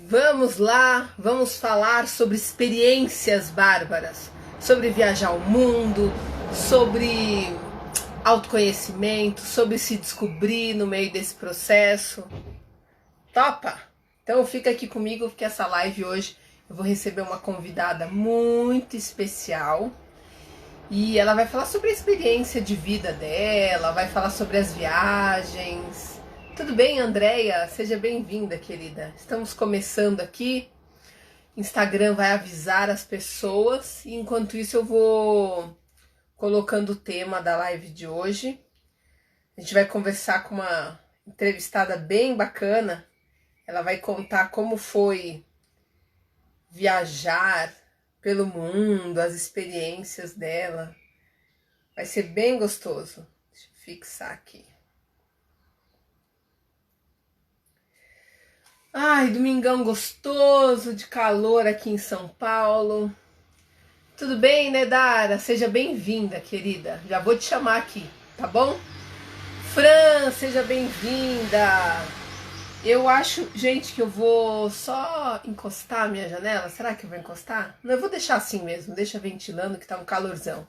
Vamos lá, vamos falar sobre experiências bárbaras, sobre viajar o mundo, sobre autoconhecimento, sobre se descobrir no meio desse processo. Topa? Então fica aqui comigo porque essa live hoje eu vou receber uma convidada muito especial e ela vai falar sobre a experiência de vida dela, vai falar sobre as viagens. Tudo bem, Andréia? Seja bem-vinda, querida. Estamos começando aqui. Instagram vai avisar as pessoas e enquanto isso eu vou colocando o tema da live de hoje. A gente vai conversar com uma entrevistada bem bacana. Ela vai contar como foi viajar pelo mundo, as experiências dela. Vai ser bem gostoso. Deixa eu fixar aqui. Ai, domingão gostoso, de calor aqui em São Paulo. Tudo bem, né, Dara? Seja bem-vinda, querida. Já vou te chamar aqui, tá bom? Fran, seja bem-vinda. Eu acho, gente, que eu vou só encostar a minha janela. Será que eu vou encostar? Não, eu vou deixar assim mesmo, deixa ventilando que tá um calorzão.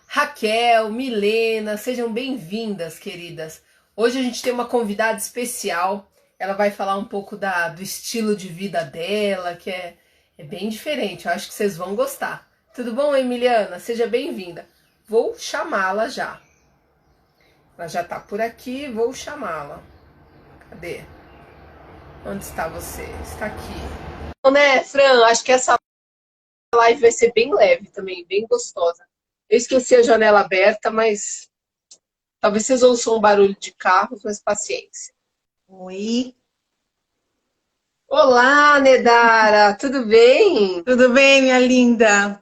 Raquel, Milena, sejam bem-vindas, queridas. Hoje a gente tem uma convidada especial. Ela vai falar um pouco do estilo de vida dela, que é bem diferente. Eu acho que vocês vão gostar. Tudo bom, Emiliana? Seja bem-vinda. Vou chamá-la já. Ela já tá por aqui, vou chamá-la. Cadê? Onde está você? Está aqui. Bom, né, Fran? Acho que essa live vai ser bem leve também, bem gostosa. Eu esqueci a janela aberta, mas talvez vocês ouçam um barulho de carro, mas paciência. Oi, Olá, Nedara, tudo bem? tudo bem, minha linda?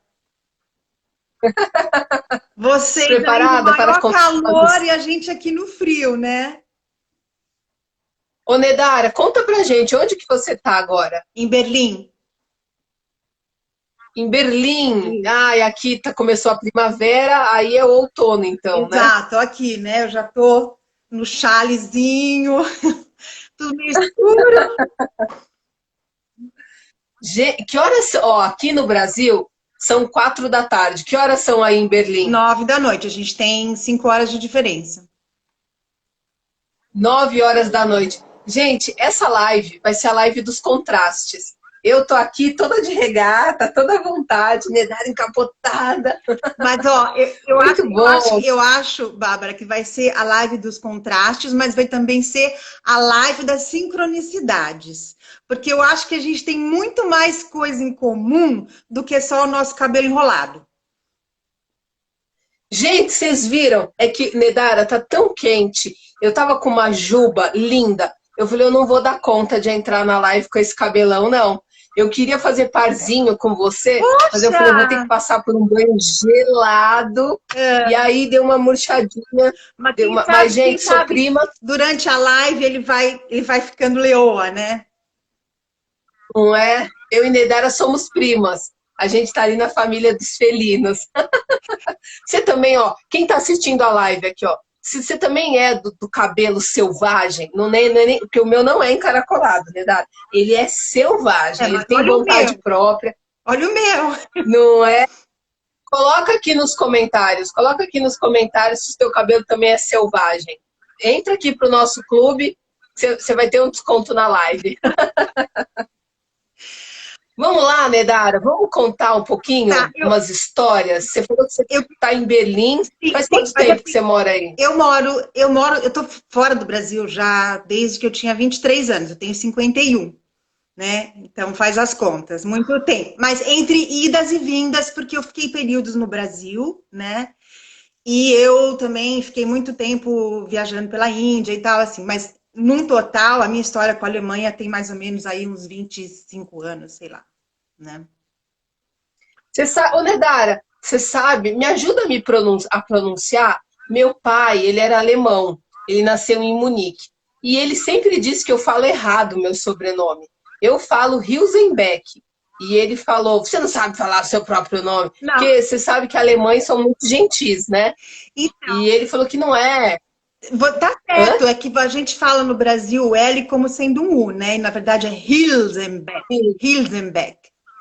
Vocês aí no Preparada para maior calor contar? e a gente aqui no frio, né? Ô, Nedara, conta pra gente, onde que você tá agora? Em Berlim. Em Berlim. Isso. Ai, aqui começou a primavera, aí é o outono, então, né? Exato, aqui, né? Eu já tô no chalezinho, tudo meio escuro. Que horas são? Ó, aqui no Brasil são 4 da tarde. Que horas são aí em Berlim? 9 da noite, a gente tem 5 horas de diferença. 9 horas da noite. Gente, essa live vai ser a live dos contrastes. Eu tô aqui toda de regata, toda à vontade, Nedara encapotada. Mas, ó, eu acho, Muito eu acho, bom. eu acho, Bárbara, que vai ser a live dos contrastes, mas vai também ser a live das sincronicidades. Porque eu acho que a gente tem muito mais coisa em comum do que só o nosso cabelo enrolado. Gente, vocês viram? É que, Nedara, tá tão quente. Eu tava com uma juba linda. Eu falei, eu não vou dar conta de entrar na live com esse cabelão, não. Eu queria fazer parzinho com você, mas eu Poxa! falei, eu vou ter que passar por um banho gelado. E É, aí deu uma murchadinha. mas Mas, quem gente, sou sabe, prima, durante a live ele vai ficando leoa, né? não é? Eu e Nedara somos primas. A gente tá ali na família dos felinos. Você também, ó, quem tá assistindo a live aqui, ó, se você também é do cabelo selvagem, porque o meu não é encaracolado, né, Dara? Ele é É, selvagem, ele mas tem vontade própria, olha o meu. não é? Coloca aqui nos comentários se o seu cabelo também é selvagem. Entra aqui pro nosso clube, você vai ter um desconto na live. Vamos lá, Nedara, vamos contar um pouquinho, Tá, umas histórias. Você falou que você eu, está em Berlim. sim, Faz sim, quanto mas tempo que assim, você mora aí? eu tô fora do Brasil já desde que eu tinha 23 anos, eu tenho 51, né? Então faz as contas, muito tempo. Mas entre idas e vindas, porque eu fiquei períodos no Brasil, né? E eu também fiquei muito tempo viajando pela Índia e tal, assim, mas num total, a minha história com a Alemanha tem mais ou menos aí uns 25 anos, sei lá, né? Você sabe, ô Nedara, você sabe, me ajuda a pronunciar? Meu pai, ele era alemão, ele nasceu em Munique. E ele sempre disse que eu falo errado o meu sobrenome. Eu falo Hilsenbeck. E ele falou, você não sabe falar o seu próprio nome? Não, Porque você sabe que alemães são muito gentis, né? então, E ele falou que não é. Tá certo, é que a gente fala no Brasil o L como sendo um U, né? E na verdade é Hilsenbeck. Sim, Hilsenbeck.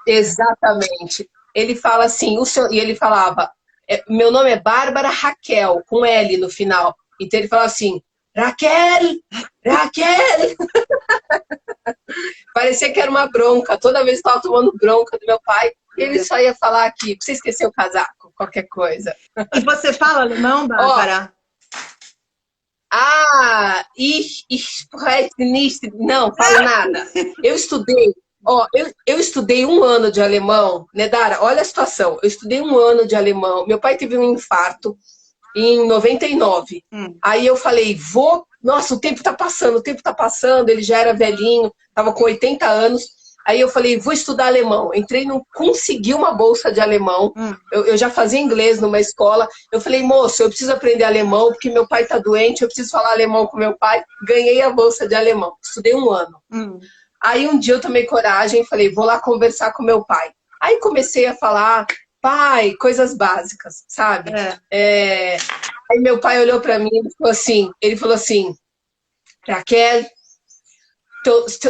exatamente. Ele fala assim, e ele falava, meu nome é Bárbara Raquel, com L no final. Então ele fala assim, Raquel, Raquel. Parecia que era uma bronca. Toda vez que estava tomando bronca do meu pai, ele só ia falar aqui, você esqueceu o casaco, qualquer coisa. E você fala alemão, Ó, Bárbara? ich spreche nicht. Não, falo nada. Eu estudei, eu estudei 1 ano de alemão, né, Dara? Olha a situação. Eu estudei 1 ano de alemão. Meu pai teve um infarto em 99. Aí eu falei, nossa, o tempo tá passando, o tempo tá passando. Ele já era velhinho, tava com 80 anos. Aí eu falei, vou estudar alemão. Entrei, não consegui uma bolsa de alemão. Eu já fazia inglês numa escola. Eu falei, moço, eu preciso aprender alemão, porque meu pai tá doente, eu preciso falar alemão com meu pai. Ganhei a bolsa de alemão. Estudei 1 ano. Aí um dia eu tomei coragem e falei, vou lá conversar com meu pai. Aí comecei a falar, pai, coisas básicas, sabe? Aí meu pai olhou para mim e falou assim, Raquel,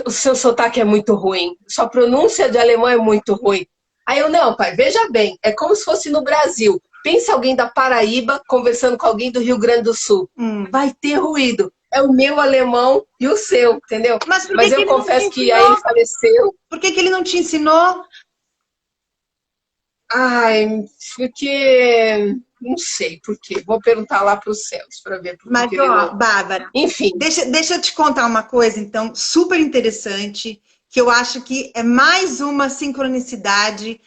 o seu sotaque é muito ruim, sua pronúncia de alemão é muito ruim. Aí eu, não, pai, veja bem, é como se fosse no Brasil. Pensa alguém da Paraíba conversando com alguém do Rio Grande do Sul. Vai ter ruído. É o meu alemão e o seu, entendeu? Mas eu confesso que aí ele faleceu. Por que ele não te ensinou? Ai, porque... Não sei por quê. Vou perguntar lá para os céus para ver por que. Mas, ó, Bárbara, enfim. Deixa eu te contar uma coisa, então, super interessante, que eu acho que é mais uma sincronicidade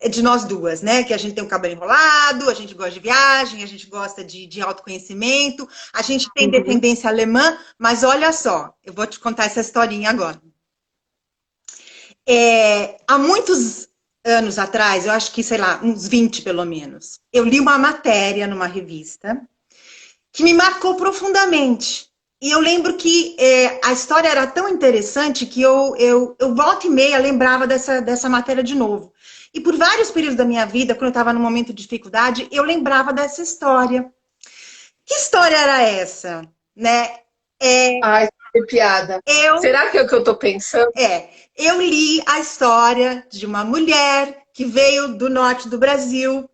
de nós duas, né? Que a gente tem o cabelo enrolado, a gente gosta de viagem, a gente gosta de autoconhecimento, a gente tem descendência alemã, mas olha só, eu vou te contar essa historinha agora. Há muitos anos atrás, eu acho que, sei lá, uns 20 pelo menos, eu li uma matéria numa revista que me marcou profundamente. E eu lembro que a história era tão interessante que eu volta e meia lembrava dessa matéria de novo. E por vários períodos da minha vida, quando eu estava num momento de dificuldade, eu lembrava dessa história. Que história era essa? Né? Ai, que piada. Será que é o que eu estou pensando? Eu li a história de uma mulher que veio do norte do Brasil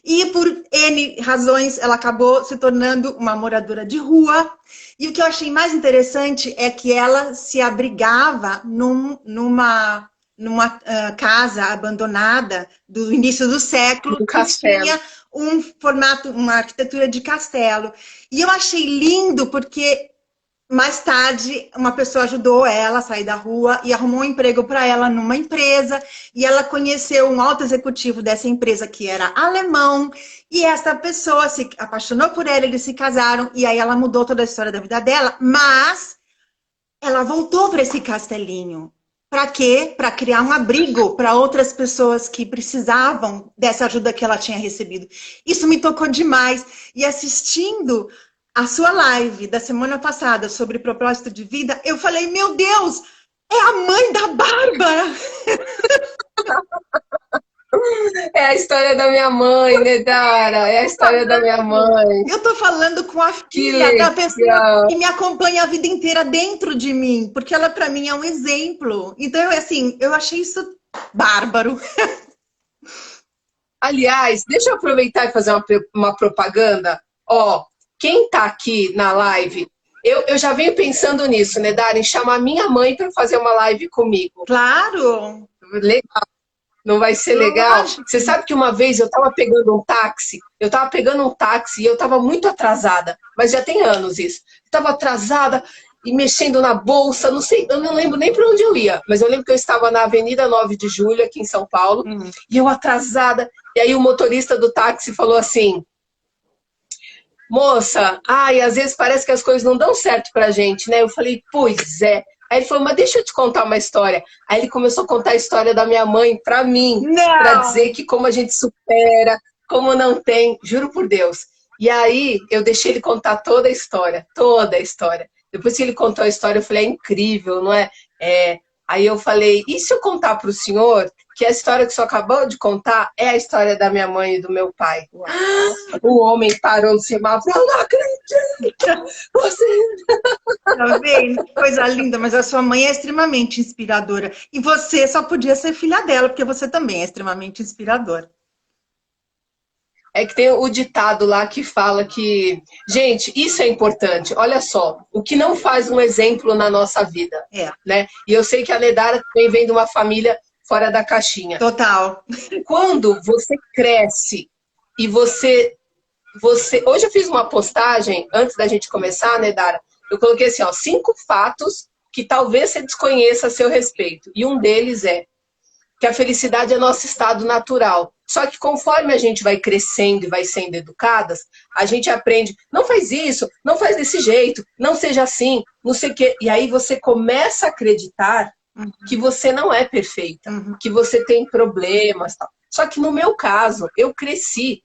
e por N razões ela acabou se tornando uma moradora de rua. E o que eu achei mais interessante é que ela se abrigava numa casa abandonada do início do século, que tinha um formato, uma arquitetura de castelo. E eu achei lindo porque mais tarde, uma pessoa ajudou ela a sair da rua e arrumou um emprego para ela numa empresa. E ela conheceu um alto executivo dessa empresa que era alemão. E essa pessoa se apaixonou por ela, eles se casaram. E aí ela mudou toda a história da vida dela. Mas ela voltou para esse castelinho. Para quê? Para criar um abrigo para outras pessoas que precisavam dessa ajuda que ela tinha recebido. Isso me tocou demais. E assistindo a sua live da semana passada sobre propósito de vida, eu falei, meu Deus, é a mãe da Bárbara! É a história da minha mãe, né, Dara? É a história da minha mãe. Eu tô falando com a filha da pessoa que me acompanha a vida inteira dentro de mim, porque ela para mim é um exemplo. Então, assim, eu achei isso bárbaro. Aliás, deixa eu aproveitar e fazer uma propaganda. Ó, quem tá aqui na live, eu já venho pensando nisso, né, Dara? Em chamar minha mãe para fazer uma live comigo. Claro! Legal. Não vai ser legal? Você sabe que uma vez eu estava pegando um táxi, e eu estava muito atrasada, mas já tem anos isso. Eu estava atrasada e mexendo na bolsa, não sei, eu não lembro nem para onde eu ia, mas eu lembro que eu estava na Avenida 9 de Julho, aqui em São Paulo, e eu atrasada, e aí o motorista do táxi falou assim, moça, às vezes parece que as coisas não dão certo pra gente, né? Eu falei, pois é. Aí ele falou, mas deixa eu te contar uma história. Aí ele começou a contar a história da minha mãe pra mim, pra dizer que como a gente supera, como não tem, juro por Deus. E aí eu deixei ele contar toda a história, toda a história. Depois que ele contou a história, eu falei, é incrível, não é? Aí eu falei, e se eu contar pro senhor que a história que o senhor acabou de contar é a história da minha mãe e do meu pai? O homem parou no semáforo, eu não acredito. Você... Tá vendo? Que coisa linda, mas a sua mãe é extremamente inspiradora. E você só podia ser filha dela, porque você também é extremamente inspiradora. É que tem o ditado lá que fala que, gente, isso é importante. Olha só, o que não faz um exemplo na nossa vida, É, né? E eu sei que a Nedara também vem de uma família fora da caixinha. total. Quando você cresce e você, hoje eu fiz uma postagem antes da gente começar, Nedara. Eu coloquei assim, ó, 5 fatos que talvez você desconheça a seu respeito. E um deles é que a felicidade é nosso estado natural. Só que conforme a gente vai crescendo e vai sendo educadas, a gente aprende, não faz isso, não faz desse jeito, não seja assim, não sei o quê. E aí você começa a acreditar que você não é perfeita, que você tem problemas. Tal. Só que no meu caso, eu cresci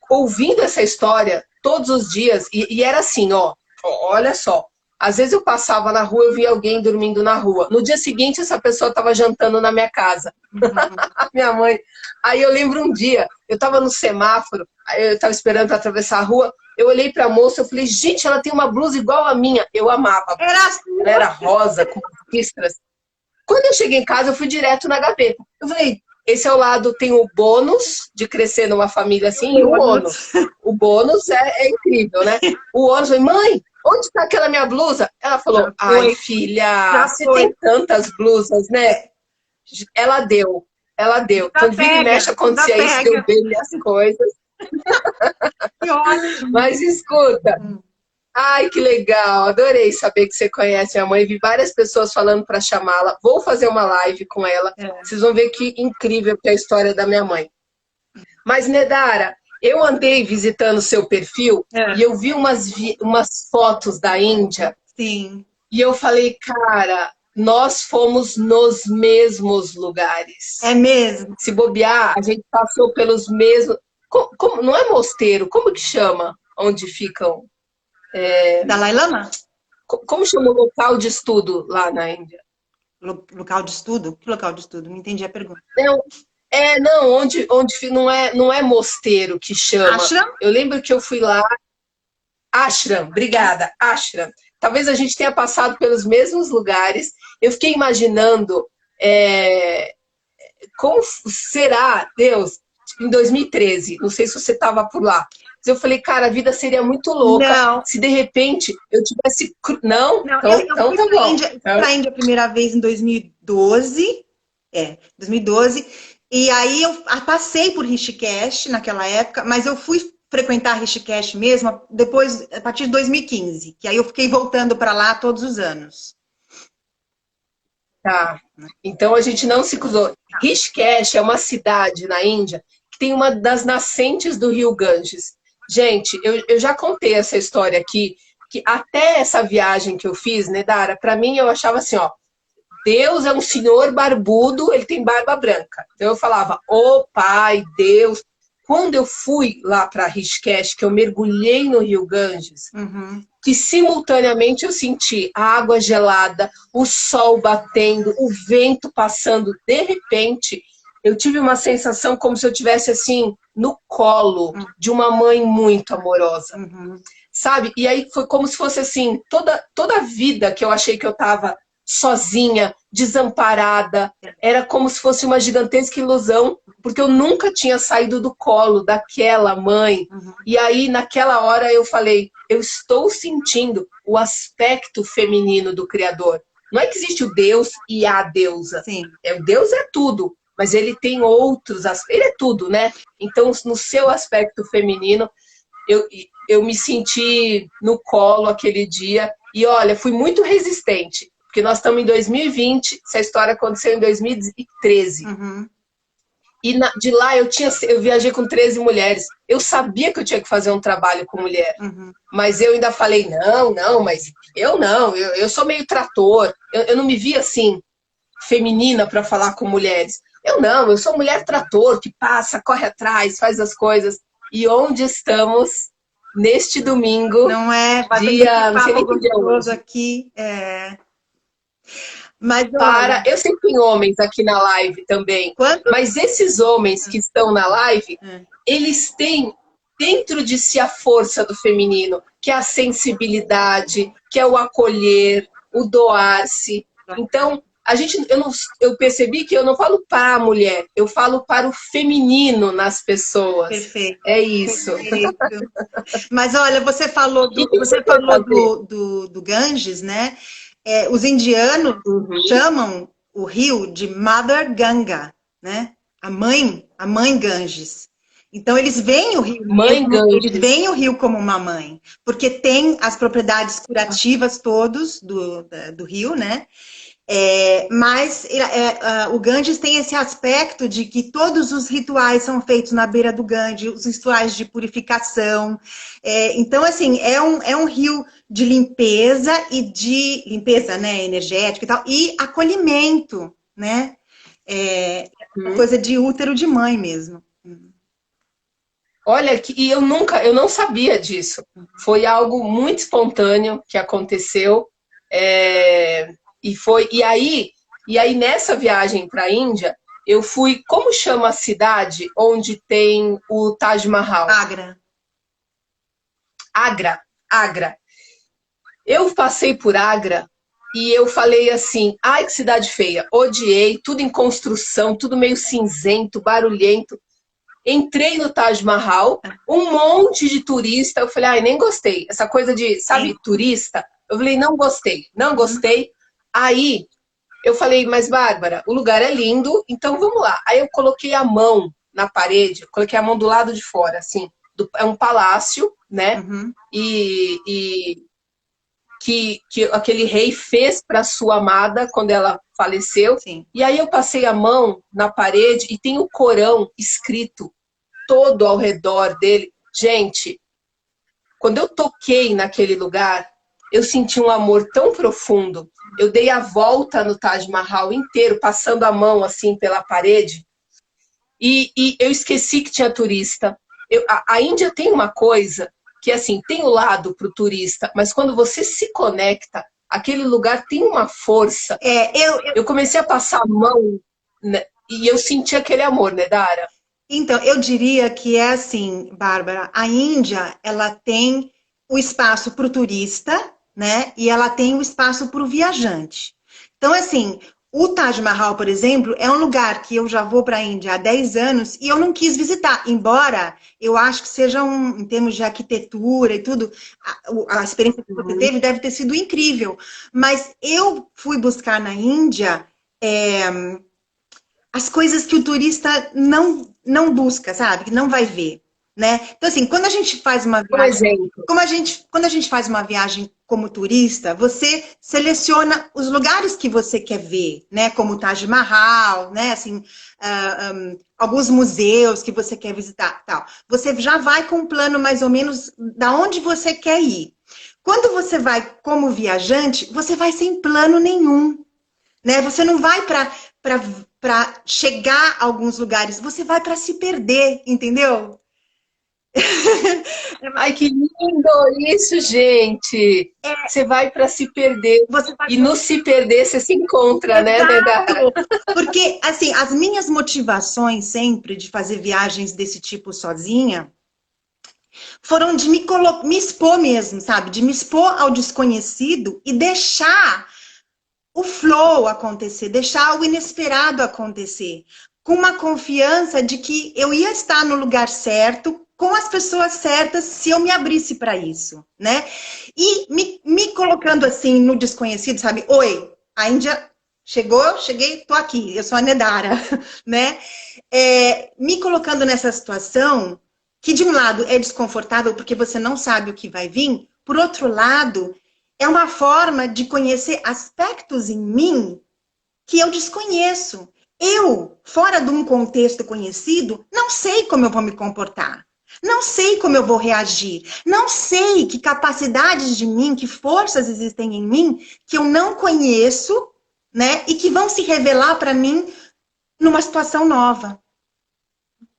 ouvindo essa história todos os dias, e era assim, ó, olha só. Às vezes eu passava na rua, eu via alguém dormindo na rua. No dia seguinte, essa pessoa estava jantando na minha casa. Minha mãe. Aí eu lembro um dia, eu estava no semáforo, eu estava esperando para atravessar a rua, eu olhei para a moça, eu falei, gente, ela tem uma blusa igual a minha. Eu amava. Era assim. Ela era rosa, com listras. Quando eu cheguei em casa, eu fui direto na gaveta. Eu falei, esse é o lado, tem o bônus de crescer numa família assim e o ônus. O bônus é incrível, né? O ônus, eu falei, mãe, onde está aquela minha blusa? Ela falou, ai, filha, você tem tantas blusas, né? Ela deu. Quando vira e mexe, acontecia isso, deu bem as coisas. Que ótimo. Mas escuta, ai, que legal, adorei saber que você conhece minha mãe. Vi várias pessoas falando para chamá-la. Vou fazer uma live com ela. Vocês vão ver que incrível que é a história da minha mãe. Mas, Nedara, eu andei visitando o seu perfil e eu vi umas fotos da Índia. Sim. E eu falei, cara, nós fomos nos mesmos lugares. É mesmo? Se bobear, a gente passou pelos mesmos... não é mosteiro, como que chama? Onde ficam... Dalai Lama? Como chama o local de estudo lá na Índia? Local de estudo? Que local de estudo? Não entendi a pergunta. Não, onde não é mosteiro que chama. Ashram? Eu lembro que eu fui lá. Ashram, obrigada, Ashram. Talvez a gente tenha passado pelos mesmos lugares. Eu fiquei imaginando como será, Deus, em 2013. Não sei se você estava por lá. Eu falei, cara, a vida seria muito louca se de repente eu tivesse... Não? Então tá bom. Eu fui para a Índia a primeira vez em 2012. 2012. E aí eu passei por Rishikesh naquela época, mas eu fui frequentar Rishikesh mesmo depois, a partir de 2015. Que aí eu fiquei voltando para lá todos os anos. Tá. Então a gente não se cruzou. Rishikesh é uma cidade na Índia que tem uma das nascentes do rio Ganges. Gente, eu já contei essa história aqui, que até essa viagem que eu fiz, né, Dara, para mim eu achava assim, ó, Deus é um senhor barbudo, ele tem barba branca. Então eu falava, ô pai, Deus. Quando eu fui lá para Rishikesh, que eu mergulhei no rio Ganges, que simultaneamente eu senti a água gelada, o sol batendo, o vento passando, de repente eu tive uma sensação como se eu estivesse assim, no colo de uma mãe muito amorosa, sabe? E aí foi como se fosse assim, toda a vida que eu achei que eu estava sozinha, desamparada, era como se fosse uma gigantesca ilusão, porque eu nunca tinha saído do colo daquela mãe. E aí, naquela hora, eu falei, eu estou sentindo o aspecto feminino do Criador. Não é que existe o Deus e a deusa. Sim. O Deus é tudo, mas ele tem outros aspectos. Ele é tudo, né? Então, no seu aspecto feminino, eu me senti no colo aquele dia. E olha, fui muito resistente, porque nós estamos em 2020, essa história aconteceu em 2013. E de lá eu viajei com 13 mulheres. Eu sabia que eu tinha que fazer um trabalho com mulher. Mas eu ainda falei, mas eu sou meio trator. Eu não me via assim, feminina para falar com mulheres. Eu sou mulher trator, que passa, corre atrás, faz as coisas. E onde estamos neste domingo? Não é? Dia, não sei nem que dia é hoje. Aqui, Mas, eu sei que tem homens aqui na live também. Mas esses homens que estão na live, eles têm dentro de si a força do feminino, que é a sensibilidade, que é o acolher, o doar-se. Então, eu percebi que eu não falo para a mulher, eu falo para o feminino nas pessoas. Perfeito. É isso. Perfeito. Mas olha, você falou O que você quer fazer? do Ganges, né? Os indianos chamam o rio de Mother Ganga, né? A mãe Ganges. Então eles veem o rio Mãe mesmo, eles Ganges. veem o rio como uma mãe, porque tem as propriedades curativas todos do rio, né? Mas o Ganges tem esse aspecto de que todos os rituais são feitos na beira do Ganges, os rituais de purificação. Então, assim, é um rio de limpeza limpeza, né, energética e tal, e acolhimento, né? Uma coisa de útero de mãe mesmo. Olha, e eu não sabia disso. Foi algo muito espontâneo que aconteceu. É, e aí nessa viagem para a Índia, eu fui, como chama a cidade onde tem o Taj Mahal? Agra. Agra. Eu passei por Agra e eu falei assim, ai que cidade feia, odiei, tudo em construção, tudo meio cinzento, barulhento. Entrei no Taj Mahal, um monte de turista. Eu falei, ai, nem gostei. Essa coisa de, sabe, turista. Eu falei, não gostei, não gostei. Aí eu falei, mas Bárbara, o lugar é lindo, então vamos lá. Aí eu coloquei a mão na parede, coloquei a mão do lado de fora, assim. É um palácio, né? E que aquele rei fez para sua amada quando ela faleceu. Sim. E aí eu passei a mão na parede e tem o Corão escrito todo ao redor dele. Gente, quando eu toquei naquele lugar, eu senti um amor tão profundo. Eu dei a volta no Taj Mahal inteiro, passando a mão assim pela parede, e eu esqueci que tinha turista. A Índia tem uma coisa que, assim, tem o lado para o turista, mas quando você se conecta, aquele lugar tem uma força. Eu comecei a passar a mão, né, e eu senti aquele amor, né, Dara? Então, eu diria que é assim, Bárbara, a Índia, ela tem o espaço para o turista, né? E ela tem o espaço para o viajante. Então, assim, o Taj Mahal, por exemplo, é um lugar que eu já vou para a Índia há 10 anos e eu não quis visitar, embora eu acho que seja em termos de arquitetura e tudo, a experiência que você teve deve ter sido incrível. Mas eu fui buscar na Índia as coisas que o turista não busca, sabe? Que não vai ver, né? Então, assim, quando a gente faz uma viagem, quando a gente faz uma viagem como turista, você seleciona os lugares que você quer ver, né? Como o Taj Mahal, né? Assim, alguns museus que você quer visitar, tal. Você já vai com um plano mais ou menos da onde você quer ir. Quando você vai como viajante, você vai sem plano nenhum, né? Você não vai para chegar a alguns lugares, você vai para se perder, entendeu? Ai, que lindo isso, gente! Você vai para se perder. E no se perder, você se encontra, né, Nedara? Porque, assim, as minhas motivações sempre de fazer viagens desse tipo sozinha foram de me expor mesmo, sabe? De me expor ao desconhecido e deixar o flow acontecer, deixar o inesperado acontecer, com uma confiança de que eu ia estar no lugar certo, com as pessoas certas, se eu me abrisse para isso, né? E me colocando assim no desconhecido, sabe? Oi, a Índia chegou, cheguei, tô aqui, eu sou a Nedara, né? Me colocando nessa situação que de um lado é desconfortável porque você não sabe o que vai vir, por outro lado é uma forma de conhecer aspectos em mim que eu desconheço. Eu, fora de um contexto conhecido, não sei como eu vou me comportar. Não sei como eu vou reagir. Não sei que capacidades de mim, que forças existem em mim que eu não conheço, né? E que vão se revelar para mim numa situação nova.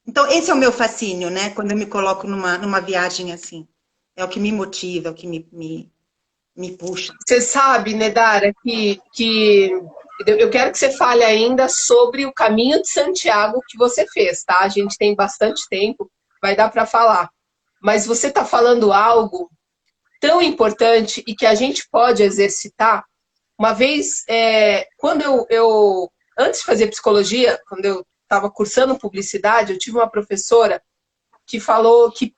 Então, esse é o meu fascínio, né? Quando eu me coloco numa viagem assim. É o que me motiva, é o que me puxa. Você sabe, Nedara, que eu quero que você fale ainda sobre o caminho de Santiago que você fez, tá? A gente tem bastante tempo, vai dar para falar. mas você está falando algo tão importante e que a gente pode exercitar. Uma vez, quando antes de fazer psicologia, quando eu estava cursando publicidade, eu tive uma professora que falou que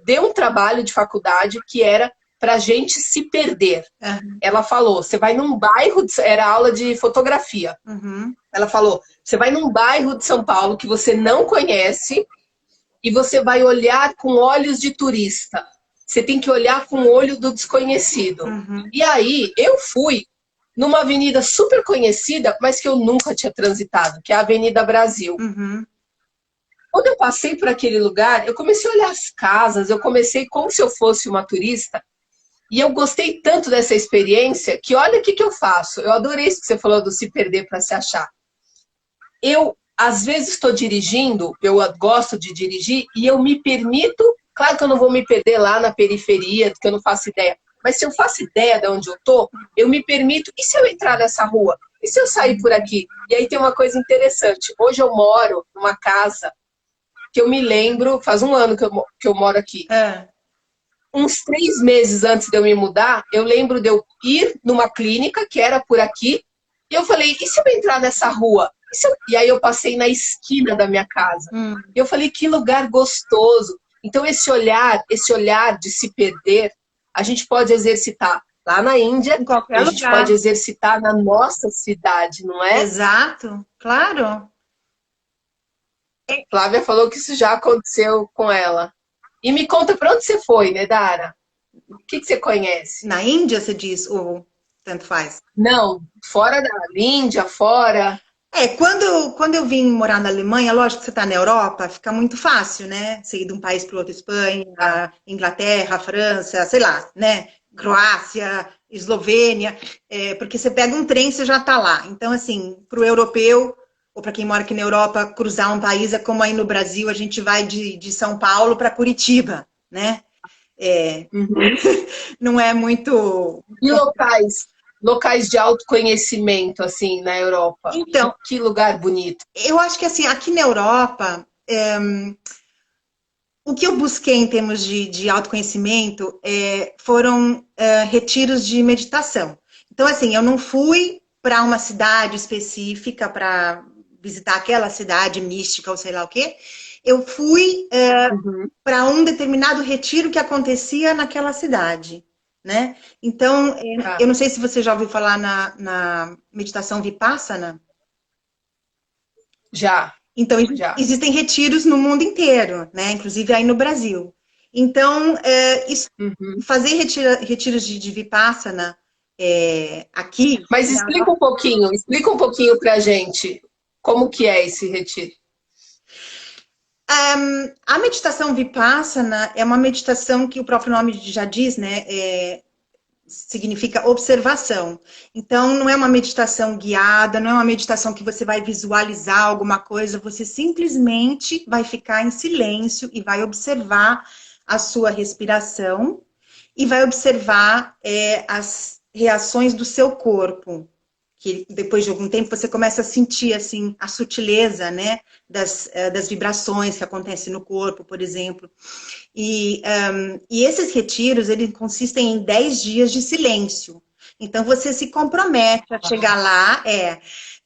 deu um trabalho de faculdade que era para a gente se perder. Uhum. Ela falou, você vai num bairro, era aula de fotografia. Uhum. Ela falou, você vai num bairro de São Paulo que você não conhece e você vai olhar com olhos de turista. Você tem que olhar com o olho do desconhecido. Uhum. E aí, eu fui numa avenida super conhecida, mas que eu nunca tinha transitado, que é a Avenida Brasil. Uhum. Quando eu passei por aquele lugar, eu comecei a olhar as casas, eu comecei como se eu fosse uma turista, e eu gostei tanto dessa experiência que olha o que eu faço. Eu adorei isso que você falou do se perder para se achar. Eu, às vezes, estou dirigindo, eu gosto de dirigir, e eu me permito, claro que eu não vou me perder lá na periferia, que eu não faço ideia, mas se eu faço ideia de onde eu tô, eu me permito, e se eu entrar nessa rua? E se eu sair por aqui? E aí tem uma coisa interessante, hoje eu moro numa casa que eu me lembro, faz um ano que eu moro aqui. Uns 3 meses antes de eu me mudar, eu lembro de eu ir numa clínica, que era por aqui, e eu falei, e se eu entrar nessa rua? E aí eu passei na esquina da minha casa. E eu falei, que lugar gostoso. Então esse olhar de se perder, a gente pode exercitar lá na Índia, Em qualquer a gente lugar. pode exercitar na nossa cidade, não é? Exato, claro. Flávia falou que isso já aconteceu com ela. E me conta para onde você foi, né, Dara? O que você conhece? Na Índia, você diz, ou tanto faz? Não, fora da Índia, fora. Quando eu vim morar na Alemanha, lógico que você está na Europa, fica muito fácil, né? Você ir de um país para o outro, Espanha, Inglaterra, França, sei lá, né? Croácia, Eslovênia, porque você pega um trem, você já está lá. Então, assim, para o europeu, ou para quem mora aqui na Europa, cruzar um país é como aí no Brasil, a gente vai de São Paulo para Curitiba, né? Não é muito. E locais de autoconhecimento, assim, na Europa? Então, Que lugar bonito. eu acho que assim, aqui na Europa, o que eu busquei em termos de autoconhecimento foram retiros de meditação. Então, assim, eu não fui para uma cidade específica para visitar aquela cidade mística ou sei lá o quê. Eu fui para um determinado retiro que acontecia naquela cidade, né? Então, eu não sei se você já ouviu falar na meditação Vipassana. Já. Então, existem retiros no mundo inteiro, né? Inclusive aí no Brasil. Então, fazer retiros de Vipassana aqui... Mas explica um pouquinho pra gente como que é esse retiro. A meditação Vipassana é uma meditação que o próprio nome já diz, né? Significa observação. Então, não é uma meditação guiada, não é uma meditação que você vai visualizar alguma coisa, você simplesmente vai ficar em silêncio e vai observar a sua respiração e vai observar as reações do seu corpo. Que depois de algum tempo você começa a sentir assim a sutileza, né, das vibrações que acontecem no corpo, por exemplo. E esses retiros, eles consistem em 10 dias de silêncio. Então, você se compromete a chegar lá,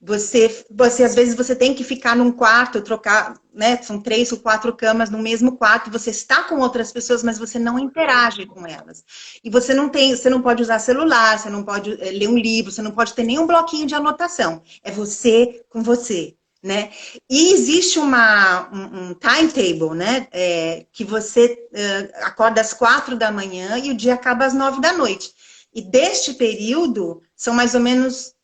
você às vezes você tem que ficar num quarto, trocar, né? São 3 ou 4 camas no mesmo quarto, você está com outras pessoas, mas você não interage com elas. E você não pode usar celular, você não pode ler um livro, você não pode ter nenhum bloquinho de anotação. É você com você, né? E existe um timetable, né? Que você acorda às 4 da manhã e o dia acaba às 9 da noite. E deste período, são mais ou menos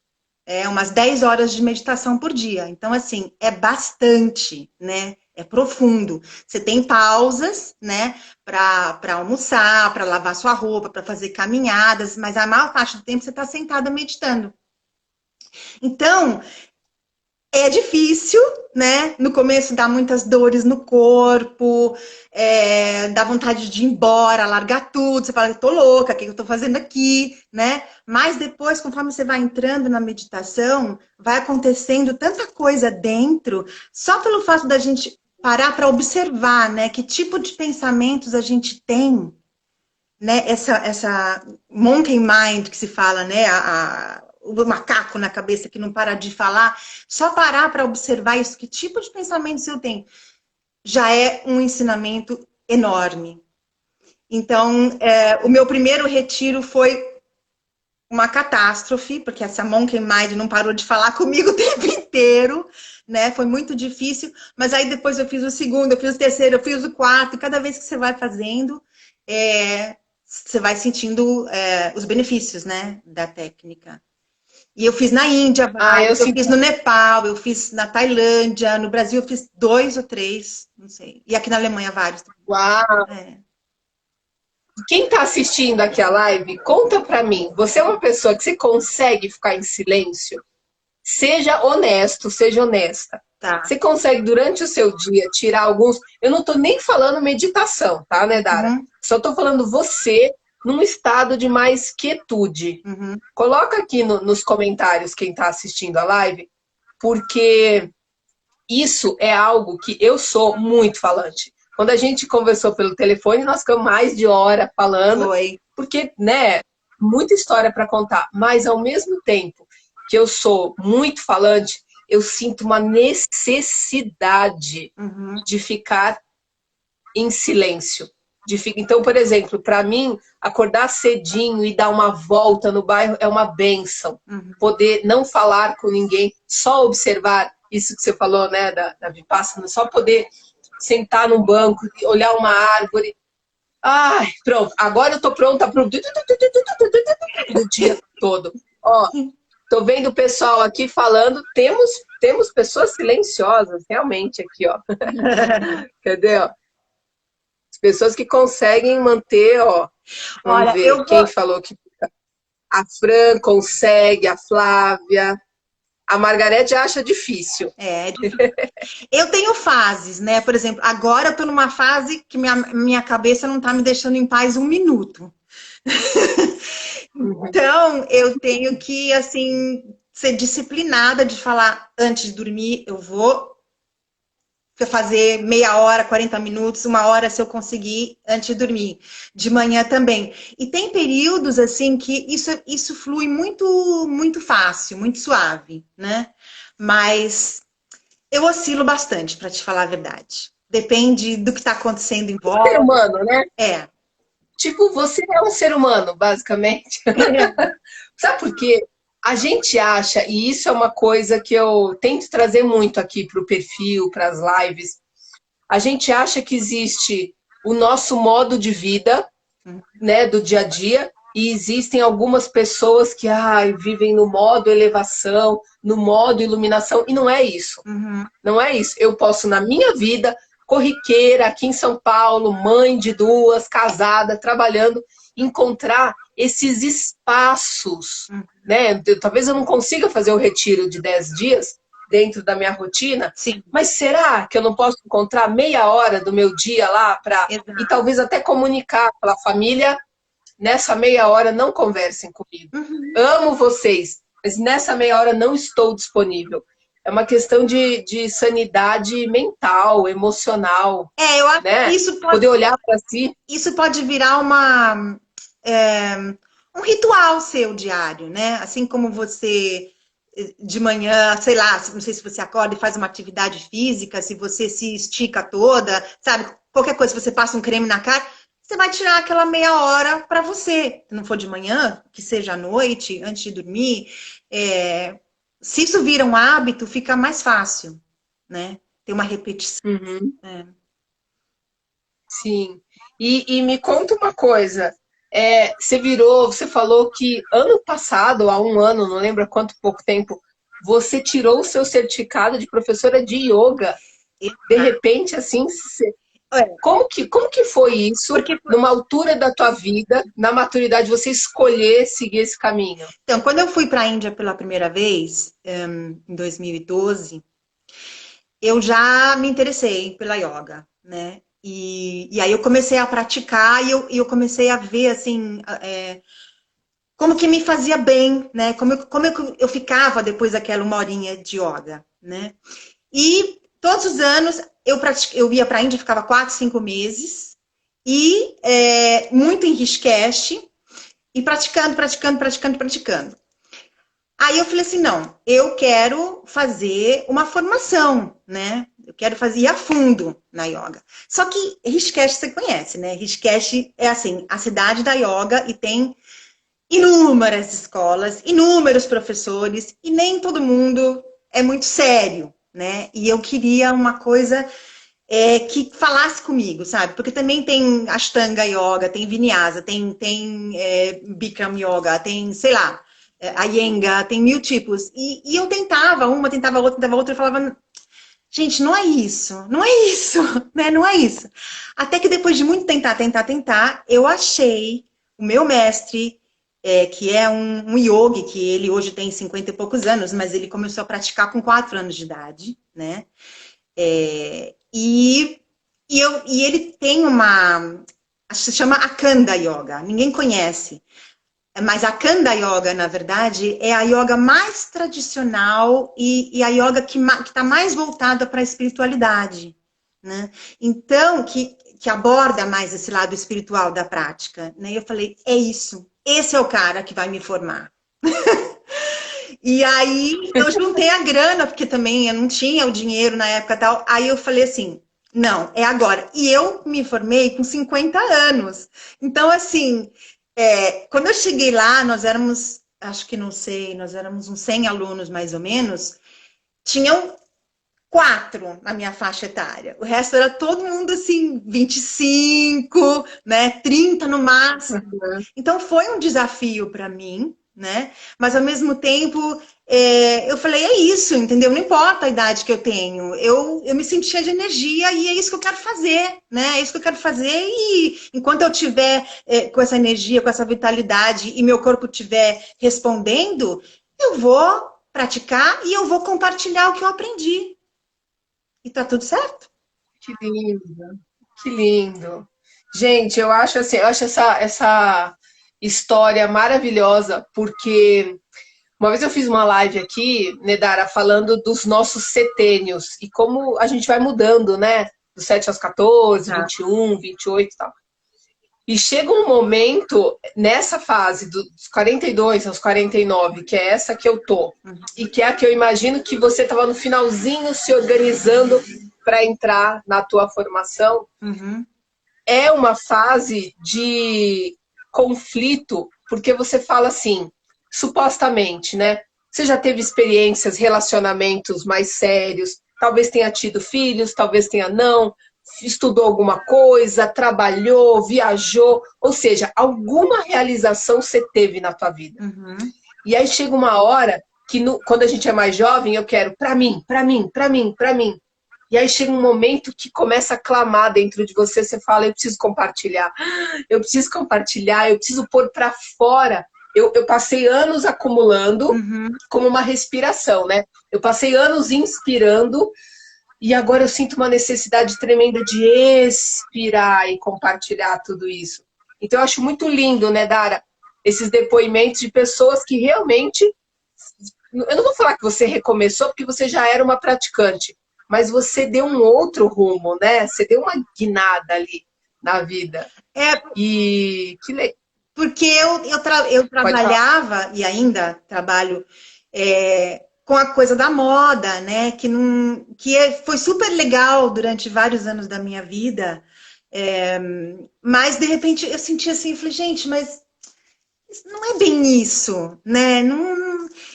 umas 10 horas de meditação por dia. Então, assim, é bastante, né? É profundo. Você tem pausas, né? Para almoçar, para lavar sua roupa, para fazer caminhadas, mas a maior parte do tempo você está sentada meditando. Então, é difícil, né? No começo dá muitas dores no corpo, dá vontade de ir embora, largar tudo. Você fala, tô louca, o que eu tô fazendo aqui, né? Mas depois, conforme você vai entrando na meditação, vai acontecendo tanta coisa dentro, só pelo fato da gente parar para observar, né, que tipo de pensamentos a gente tem, né, essa monkey mind que se fala, né, o macaco na cabeça que não para de falar, só parar para observar isso, que tipo de pensamentos eu tenho, já é um ensinamento enorme. Então, o meu primeiro retiro foi uma catástrofe, porque essa monkey mind não parou de falar comigo o tempo inteiro, né? Foi muito difícil, mas aí depois eu fiz o segundo, eu fiz o terceiro, eu fiz o quarto, e cada vez que você vai fazendo, você vai sentindo os benefícios, né, da técnica. E eu fiz na Índia vários, eu fiz no Nepal, eu fiz na Tailândia, no Brasil eu fiz 2 ou 3, não sei. E aqui na Alemanha vários. Uau! Quem está assistindo aqui a live, conta para mim. Você é uma pessoa que você consegue ficar em silêncio? Seja honesto, seja honesta. Tá. Você consegue, durante o seu dia, tirar alguns... Eu não estou nem falando meditação, tá, né, Dara? Uhum. Só estou falando você num estado de mais quietude. Uhum. Coloca aqui nos comentários quem está assistindo a live, porque isso é algo que eu sou muito falante. Quando a gente conversou pelo telefone, nós ficamos mais de hora falando, porque, né, muita história para contar, mas ao mesmo tempo que eu sou muito falante, eu sinto uma necessidade de ficar em silêncio. Então, por exemplo, para mim, acordar cedinho e dar uma volta no bairro é uma bênção. Poder não falar com ninguém, só observar isso que você falou, né, da Vipassana, só poder sentar num banco, olhar uma árvore. Ai, pronto, agora eu tô pronta pro dia todo. Ó, tô vendo o pessoal aqui falando, temos pessoas silenciosas, realmente, aqui, ó. Cadê, ó? As pessoas que conseguem manter, ó. Vamos ver quem falou que... A Fran consegue, a Flávia... A Margarete acha difícil. Eu tenho fases, né? Por exemplo, agora eu tô numa fase que minha cabeça não tá me deixando em paz um minuto. Então, eu tenho que, assim, ser disciplinada de falar, antes de dormir, eu vou fazer meia hora, 40 minutos, 1 hora, se eu conseguir, antes de dormir. De manhã também. E tem períodos, assim, que isso flui muito, muito fácil, muito suave, né? Mas eu oscilo bastante, para te falar a verdade. Depende do que está acontecendo em volta. Ser humano, né? Tipo, você é um ser humano, basicamente. Sabe por quê? A gente acha, e isso é uma coisa que eu tento trazer muito aqui para o perfil, para as lives, a gente acha que existe o nosso modo de vida, né, do dia a dia, e existem algumas pessoas que vivem no modo elevação, no modo iluminação, e não é isso. Não é isso. Eu posso, na minha vida, corriqueira, aqui em São Paulo, mãe de 2, casada, trabalhando, encontrar esses espaços, né? Talvez eu não consiga fazer o retiro de 10 dias dentro da minha rotina, mas será que eu não posso encontrar meia hora do meu dia lá e talvez até comunicar para a família, nessa meia hora não conversem comigo. Amo vocês, mas nessa meia hora não estou disponível. É uma questão de sanidade mental, emocional. Eu acho né? que isso pode... Poder olhar para si. Isso pode virar um ritual seu diário, né? Assim como você, de manhã, sei lá, não sei se você acorda e faz uma atividade física, se você se estica toda, sabe? Qualquer coisa, se você passa um creme na cara, você vai tirar aquela meia hora para você. Se não for de manhã, que seja à noite, antes de dormir. Se isso vira um hábito, fica mais fácil, né? Tem uma repetição. Sim. E me conta uma coisa. Você falou que ano passado, há 1 ano, não lembro há quanto pouco tempo, você tirou o seu certificado de professora de yoga. De repente, assim, como que foi isso, numa altura da tua vida, na maturidade, você escolher seguir esse caminho? Então, quando eu fui para a Índia pela primeira vez, em 2012, eu já me interessei pela yoga, né? E aí eu comecei a praticar e eu comecei a ver, assim, como que me fazia bem, né? Como eu ficava depois daquela 1 horinha de yoga, né? E todos os anos eu ia para a Índia, ficava 4, 5 meses, e muito em Rishikesh, e praticando, praticando, praticando, praticando. Aí eu falei assim, não, eu quero fazer uma formação, né? Eu quero fazer ir a fundo na yoga. Só que Rishikesh você conhece, né? Rishikesh é assim, a cidade da yoga e tem inúmeras escolas, inúmeros professores e nem todo mundo é muito sério, né? E eu queria uma coisa que falasse comigo, sabe? Porque também tem Ashtanga Yoga, tem Vinyasa, tem Bikram Yoga, tem, sei lá, Iyengar, tem mil tipos. E eu tentava uma, tentava outra, eu falava, gente, não é isso, não é isso, né? Não é isso. Até que depois de muito tentar, eu achei o meu mestre, que é um yogi, que ele hoje tem 50 e poucos anos, mas ele começou a praticar com 4 anos de idade, né? E ele tem acho que se chama Akanda Yoga, ninguém conhece. Mas a Kanda Yoga, na verdade, é a yoga mais tradicional e a yoga que está mais voltada para a espiritualidade, né? Então, que aborda mais esse lado espiritual da prática, né? E eu falei, é isso, esse é o cara que vai me formar. E aí, eu juntei a grana, porque também eu não tinha o dinheiro na época e tal. Aí eu falei assim, não, é agora. E eu me formei com 50 anos. Então, assim, quando eu cheguei lá, nós éramos, acho que não sei, nós éramos uns 100 alunos mais ou menos, tinham 4 na minha faixa etária. O resto era todo mundo assim, 25, né, 30 no máximo. Então foi um desafio para mim, né? Mas ao mesmo tempo, eu falei, é isso, entendeu? Não importa a idade que eu tenho, eu me senti cheia de energia e é isso que eu quero fazer, né? É isso que eu quero fazer e enquanto eu tiver com essa energia, com essa vitalidade e meu corpo estiver respondendo, eu vou praticar e eu vou compartilhar o que eu aprendi. E tá tudo certo. Que lindo, que lindo. Gente, eu acho assim, eu acho essa história maravilhosa, porque uma vez eu fiz uma live aqui, Nedara, falando dos nossos setênios e como a gente vai mudando, né? Dos 7 aos 14, 21, 28 e tal. E chega um momento, nessa fase dos 42 aos 49, que é essa que eu tô, e que é a que eu imagino que você estava no finalzinho se organizando para entrar na tua formação, é uma fase de conflito, porque você fala assim, supostamente, né? Você já teve experiências, relacionamentos mais sérios, talvez tenha tido filhos, talvez tenha não, estudou alguma coisa, trabalhou, viajou, ou seja, alguma realização você teve na tua vida. E aí chega uma hora que quando a gente é mais jovem, eu quero para mim, para mim, para mim, para mim. E aí chega um momento que começa a clamar dentro de você, você fala, eu preciso compartilhar, eu preciso pôr para fora. Eu passei anos acumulando como uma respiração, né? Eu passei anos inspirando e agora eu sinto uma necessidade tremenda de expirar e compartilhar tudo isso. Então eu acho muito lindo, né, Dara, esses depoimentos de pessoas que realmente... Eu não vou falar que você recomeçou, porque você já era uma praticante, mas você deu um outro rumo, né? Você deu uma guinada ali na vida. E que legal. Porque eu trabalhava, e ainda trabalho, com a coisa da moda, né? Foi super legal durante vários anos da minha vida, mas de repente eu senti assim, eu falei, gente, mas não é bem isso, né?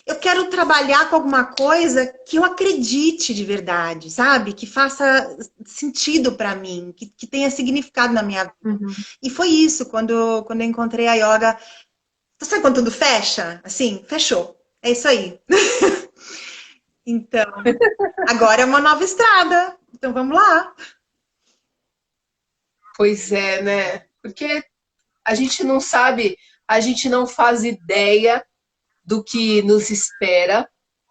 Eu quero trabalhar com alguma coisa que eu acredite de verdade, sabe? Que faça sentido para mim, que tenha significado na minha vida. E foi isso, quando eu encontrei a yoga. Sabe quando tudo fecha? Assim, fechou. É isso aí. Então, agora é uma nova estrada. Então, vamos lá. Pois é, né? Porque a gente não sabe, a gente não faz ideia do que nos espera.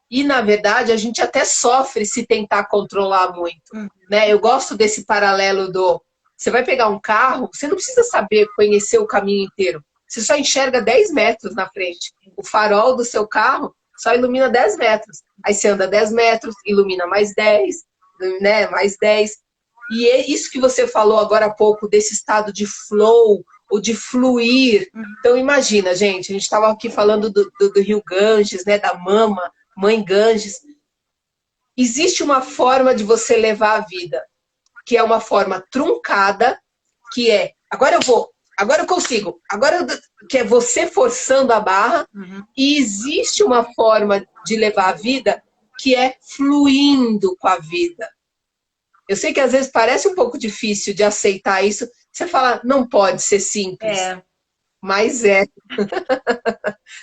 E, na verdade, a gente até sofre se tentar controlar muito. Né? Eu gosto desse paralelo do... Você vai pegar um carro, você não precisa saber, conhecer o caminho inteiro. Você só enxerga 10 metros na frente. O farol do seu carro só ilumina 10 metros. Aí você anda 10 metros, ilumina mais 10, né? Mais 10. E é isso que você falou agora há pouco, desse estado de flow, ou de fluir. Então, imagina, gente, a gente estava aqui falando do rio Ganges, né, da mama, mãe Ganges. Existe uma forma de você levar a vida, que é uma forma truncada, que é, agora eu consigo, que é você forçando a barra, e existe uma forma de levar a vida que é fluindo com a vida. Eu sei que às vezes parece um pouco difícil de aceitar isso, você fala, não pode ser simples, mas é.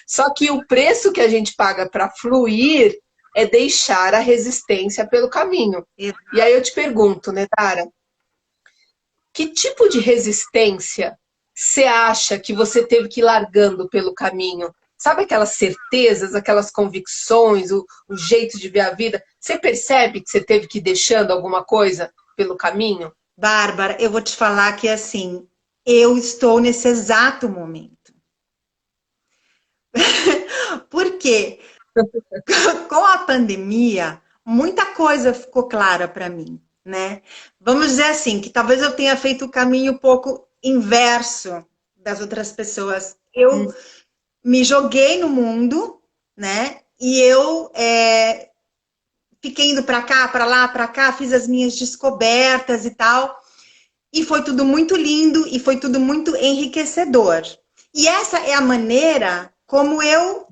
Só que o preço que a gente paga para fluir é deixar a resistência pelo caminho. E aí eu te pergunto, né, Tara, que tipo de resistência você acha que você teve que ir largando pelo caminho? Sabe aquelas certezas, aquelas convicções, o jeito de ver a vida? Você percebe que você teve que ir deixando alguma coisa pelo caminho? Bárbara, eu vou te falar que assim, eu estou nesse exato momento. Por quê? Com a pandemia, muita coisa ficou clara para mim, né? Vamos dizer assim, que talvez eu tenha feito o caminho um pouco inverso das outras pessoas. Eu me joguei no mundo, né? E eu fiquei indo para cá, para lá, para cá, fiz as minhas descobertas e tal. E foi tudo muito lindo e foi tudo muito enriquecedor. E essa é a maneira como eu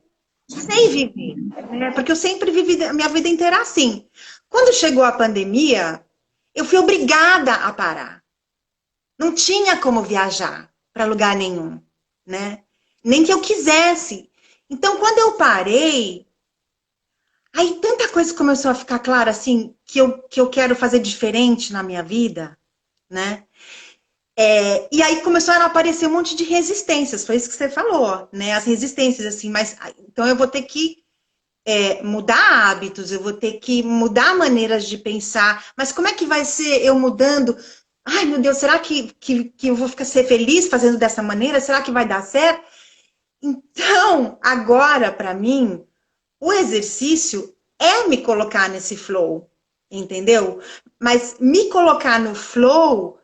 sei viver, né? Porque eu sempre vivi a minha vida inteira assim. Quando chegou a pandemia, eu fui obrigada a parar. Não tinha como viajar para lugar nenhum, né? Nem que eu quisesse. Então, quando eu parei, aí tanta coisa começou a ficar clara, assim, que eu quero fazer diferente na minha vida, né? E aí começaram a aparecer um monte de resistências, foi isso que você falou, né? As resistências, assim, mas então eu vou ter que mudar hábitos, eu vou ter que mudar maneiras de pensar, mas como é que vai ser eu mudando? Ai, meu Deus, será que eu vou ser feliz fazendo dessa maneira? Será que vai dar certo? Então, agora, para mim, o exercício é me colocar nesse flow, entendeu? Mas me colocar no flow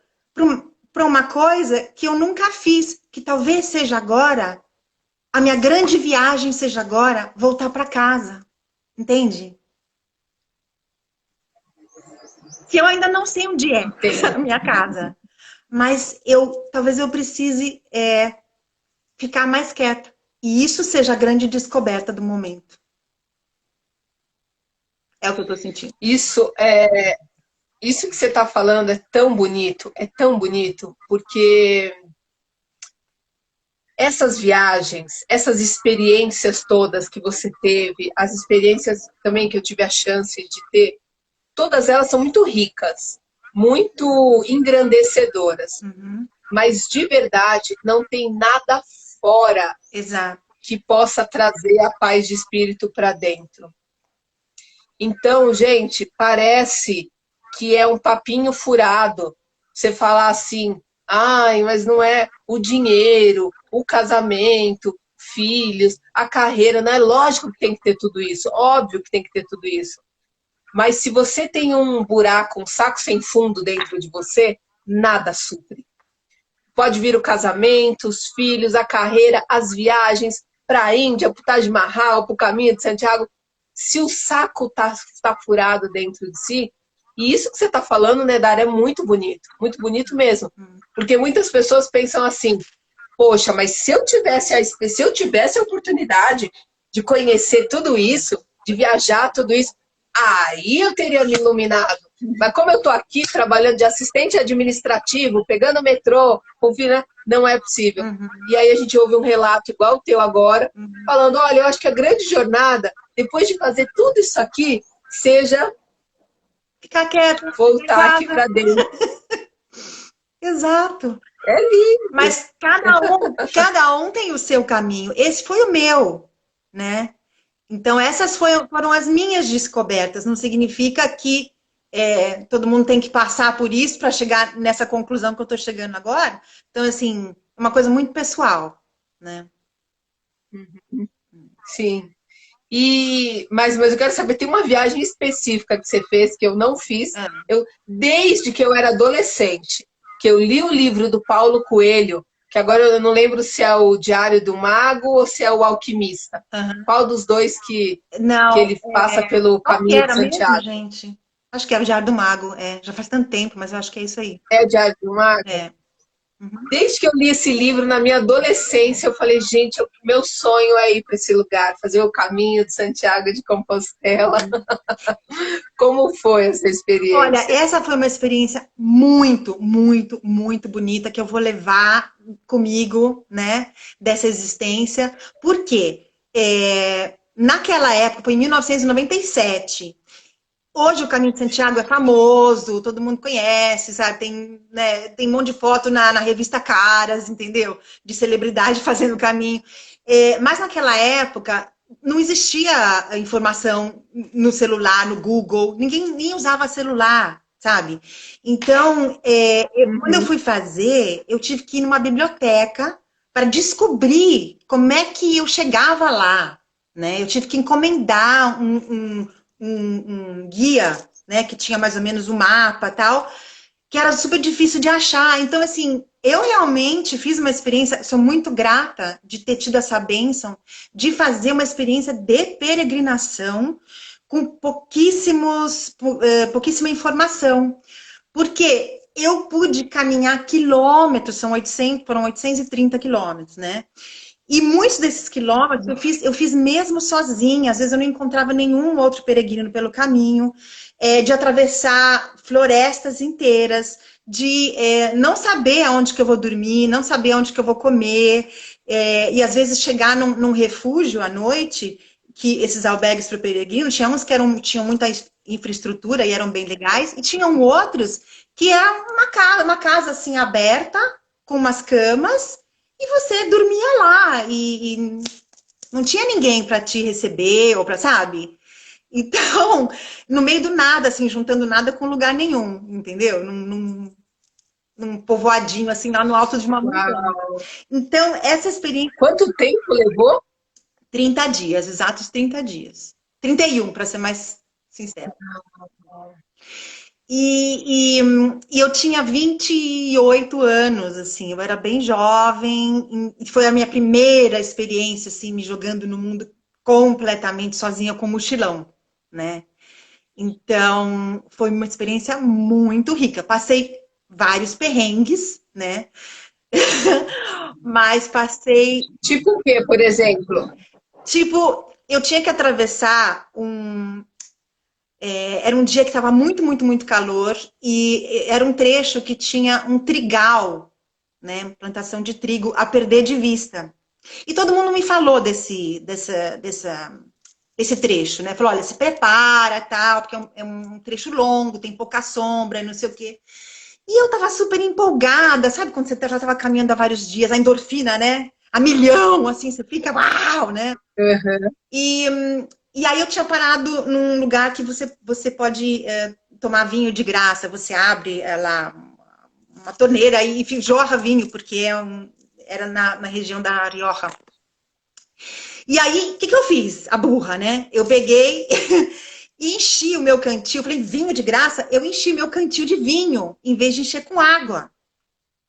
para uma coisa que eu nunca fiz, que talvez seja agora, a minha grande viagem seja agora voltar para casa, entende? Que eu ainda não sei onde é essa minha casa, mas talvez eu precise ficar mais quieta. E isso seja a grande descoberta do momento. É o que eu estou sentindo. Isso que você está falando é tão bonito, porque essas viagens, essas experiências todas que você teve, as experiências também que eu tive a chance de ter, todas elas são muito ricas, muito engrandecedoras. Mas de verdade não tem nada fora que possa trazer a paz de espírito para dentro. Então, gente, parece que é um papinho furado. Você falar assim, ai, mas não é o dinheiro, o casamento, filhos, a carreira, não é lógico que tem que ter tudo isso, óbvio que tem que ter tudo isso. Mas se você tem um buraco, um saco sem fundo dentro de você, nada supre. Pode vir o casamento, os filhos, a carreira, as viagens para a Índia, para o Taj Mahal, para o Caminho de Santiago. Se o saco tá furado dentro de si, e isso que você está falando, né, Dara, é muito bonito mesmo. Porque muitas pessoas pensam assim, poxa, mas se eu tivesse a oportunidade de conhecer tudo isso, de viajar tudo isso, aí eu teria me iluminado. Mas como eu estou aqui trabalhando de assistente administrativo, pegando metrô, não é possível. E aí a gente ouve um relato igual o teu agora, falando, olha, eu acho que a grande jornada, depois de fazer tudo isso aqui, seja ficar quieto, voltar aqui para dentro. Exato. É lindo. Mas cada um tem o seu caminho. Esse foi o meu, né? Então, essas foram as minhas descobertas. Não significa que todo mundo tem que passar por isso para chegar nessa conclusão que eu estou chegando agora. Então, assim, é uma coisa muito pessoal, né? Sim. Mas eu quero saber, tem uma viagem específica que você fez que eu não fiz. Ah, Desde que eu era adolescente, que eu li o livro do Paulo Coelho, que agora eu não lembro se é o Diário do Mago ou se é o Alquimista. aham. Qual dos dois que Não, ele passa pelo qual que caminho de era mesmo, Santiago? gente? Acho que é o Diário do Mago, já faz tanto tempo, mas eu acho que é isso aí. É o Diário do Mago? É. Uhum. Desde que eu li esse livro na minha adolescência, eu falei, gente, meu sonho é ir para esse lugar, fazer o caminho de Santiago de Compostela. Como foi essa Olha, experiência? essa foi uma experiência muito, muito, muito bonita que eu vou levar comigo, né, dessa existência. Por quê? Naquela época, foi em 1997. Hoje o Caminho de Santiago é famoso, todo mundo conhece, sabe? Tem, né, tem um monte de foto na revista Caras, entendeu? De celebridade fazendo o caminho. Mas naquela época não existia informação no celular, no Google, ninguém nem usava celular, sabe? Então, quando eu Uhum. fui fazer, eu tive que ir numa biblioteca para descobrir como é que eu chegava lá, né? Eu tive que encomendar um guia, né, que tinha mais ou menos um mapa e tal, que era super difícil de achar. Então, assim, eu realmente fiz uma experiência, sou muito grata de ter tido essa bênção, de fazer uma experiência de peregrinação com pouquíssima informação. Porque eu pude caminhar quilômetros, foram 830 quilômetros, né? E muitos desses quilômetros eu fiz mesmo sozinha, às vezes eu não encontrava nenhum outro peregrino pelo caminho, de atravessar florestas inteiras, de não saber aonde que eu vou dormir, não saber aonde que eu vou comer, e às vezes chegar num refúgio à noite, que esses albergues para peregrinos, tinha uns que tinham muita infraestrutura e eram bem legais, e tinham outros que era uma casa assim aberta, com umas camas, e você dormia lá e não tinha ninguém para te receber ou para, sabe? Então, no meio do nada, assim, juntando nada com lugar nenhum, entendeu? Num povoadinho, assim, lá no alto de uma montanha. Uau. Então, essa experiência, Quanto tempo levou? 30 dias, exatos 30 dias. 31, para ser mais sincero. E eu tinha 28 anos, assim, eu era bem jovem, e foi a minha primeira experiência, assim, me jogando no mundo completamente sozinha com mochilão, né? Então, foi uma experiência muito rica. Passei vários perrengues, né? Mas passei, Tipo o quê, por exemplo? tipo, eu tinha que atravessar era um dia que estava muito, muito, muito calor e era um trecho que tinha um trigal, né, plantação de trigo, a perder de vista. E todo mundo me falou desse trecho, né? Falou, olha, se prepara, tal, porque é um trecho longo, tem pouca sombra, não sei o quê. E eu tava super empolgada, sabe quando você já tava caminhando há vários dias, a endorfina, né? A milhão, assim, você fica, uau, né? Uhum. E, e aí eu tinha parado num lugar que você pode tomar vinho de graça. Você abre lá uma torneira e enfim, jorra vinho, porque era na região da Rioja. E aí, o que eu fiz? A burra, né? Eu peguei e enchi o meu cantil. Eu falei, vinho de graça? Eu enchi meu cantil de vinho, em vez de encher com água,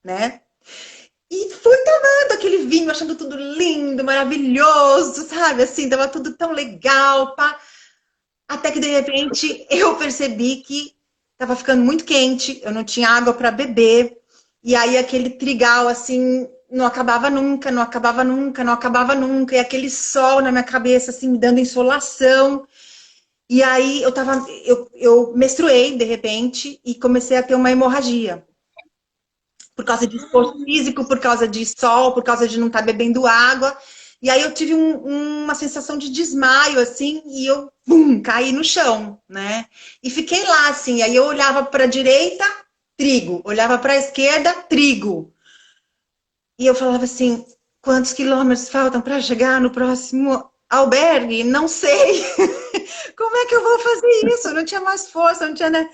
né? E fui tomando aquele vinho, achando tudo lindo, maravilhoso, sabe? Assim, tava tudo tão legal, pá. Até que de repente eu percebi que estava ficando muito quente, eu não tinha água para beber, e aí aquele trigal assim não acabava nunca, não acabava nunca, não acabava nunca, e aquele sol na minha cabeça assim me dando insolação. E aí eu menstruei de repente e comecei a ter uma hemorragia. Por causa de esforço físico, por causa de sol, por causa de não estar bebendo água. E aí eu tive uma sensação de desmaio, assim, e eu, caí no chão, né? E fiquei lá, assim, aí eu olhava para a direita, trigo. Olhava para a esquerda, trigo. E eu falava assim, quantos quilômetros faltam para chegar no próximo albergue? Não sei. Como é que eu vou fazer isso? Eu não tinha mais força, não tinha, né?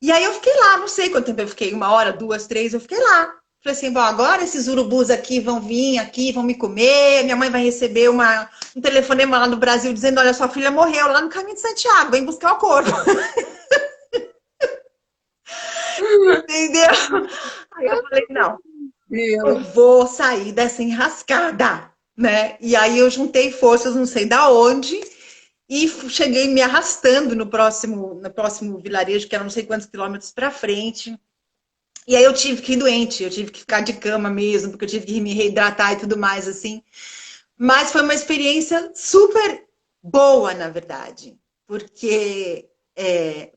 E aí eu fiquei lá, não sei quanto tempo eu fiquei, 1 hora, 2, 3, eu fiquei lá. Falei assim, bom, agora esses urubus aqui vão vir aqui, vão me comer, minha mãe vai receber um telefonema lá no Brasil dizendo, olha, sua filha morreu lá no caminho de Santiago, vem buscar o corpo. Entendeu? Aí eu falei, não, eu vou sair dessa enrascada, né? E aí eu juntei forças, não sei da onde, e cheguei me arrastando no próximo vilarejo, que era não sei quantos quilômetros para frente. E aí eu tive que ir doente, eu tive que ficar de cama mesmo, porque eu tive que me reidratar e tudo mais, assim. Mas foi uma experiência super boa, na verdade, porque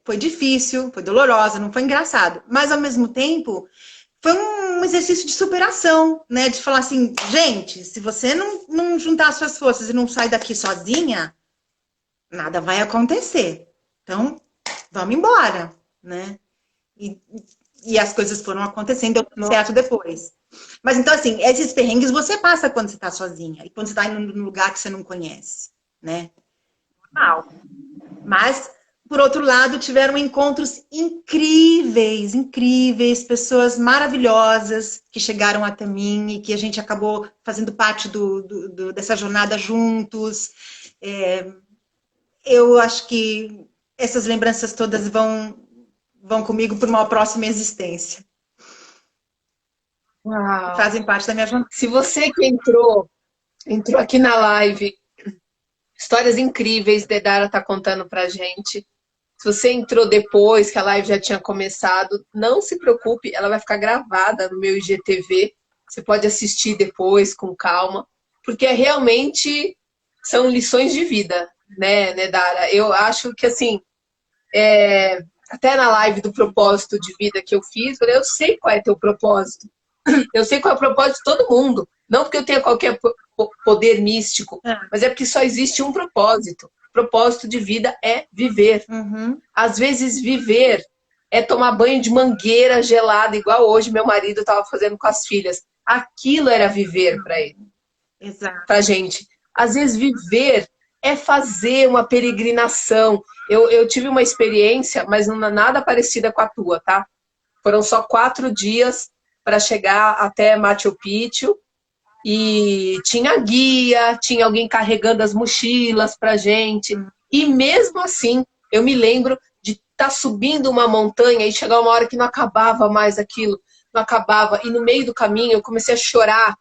foi difícil, foi dolorosa, não foi engraçado, mas ao mesmo tempo foi um exercício de superação, né? De falar assim, gente, se você não juntar suas forças e não sair daqui sozinha, nada vai acontecer. Então, vamos embora, né? E as coisas foram acontecendo, deu tudo certo depois. Mas então, assim, esses perrengues você passa quando você está sozinha e quando você está indo num lugar que você não conhece, né? Normal. Mas, por outro lado, tiveram encontros incríveis, incríveis, pessoas maravilhosas que chegaram até mim e que a gente acabou fazendo parte dessa jornada juntos. Eu acho que essas lembranças todas vão comigo por uma próxima existência. Uau. Fazem parte da minha jornada. Se você que entrou aqui na live, histórias incríveis Dedara tá contando pra gente. Se você entrou depois que a live já tinha começado, não se preocupe, ela vai ficar gravada no meu IGTV. Você pode assistir depois com calma, porque realmente são lições de vida, né, Dara? Eu acho que assim, até na live do propósito de vida que eu fiz, eu sei qual é teu propósito. Eu sei qual é o propósito de todo mundo. Não porque eu tenha qualquer poder místico, mas é porque só existe um propósito. O propósito de vida é viver. Uhum. Às vezes, viver é tomar banho de mangueira gelada, igual hoje meu marido estava fazendo com as filhas. Aquilo era viver para ele. Exato. Pra gente. Às vezes, viver é fazer uma peregrinação. Eu tive uma experiência, mas não é nada parecida com a tua, tá? Foram só 4 dias para chegar até Machu Picchu e tinha guia, tinha alguém carregando as mochilas pra gente. E mesmo assim, eu me lembro de estar subindo uma montanha e chegar uma hora que não acabava mais aquilo, não acabava. E no meio do caminho eu comecei a chorar,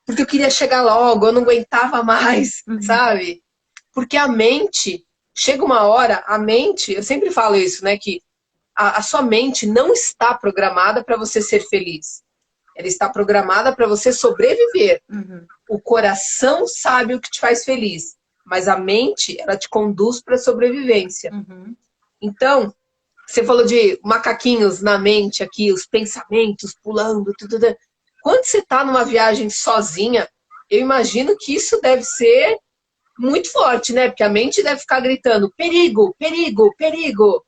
porque eu queria chegar logo, eu não aguentava mais, sabe? Porque a mente, chega uma hora, a mente, eu sempre falo isso, né, que a sua mente não está programada para você ser feliz. Ela está programada para você sobreviver. O coração sabe o que te faz feliz, mas a mente, ela te conduz para a sobrevivência. Então, você falou de macaquinhos na mente aqui, os pensamentos pulando, tudo. Quando você está numa viagem sozinha, eu imagino que isso deve ser muito forte, né? Porque a mente deve ficar gritando, perigo, perigo, perigo.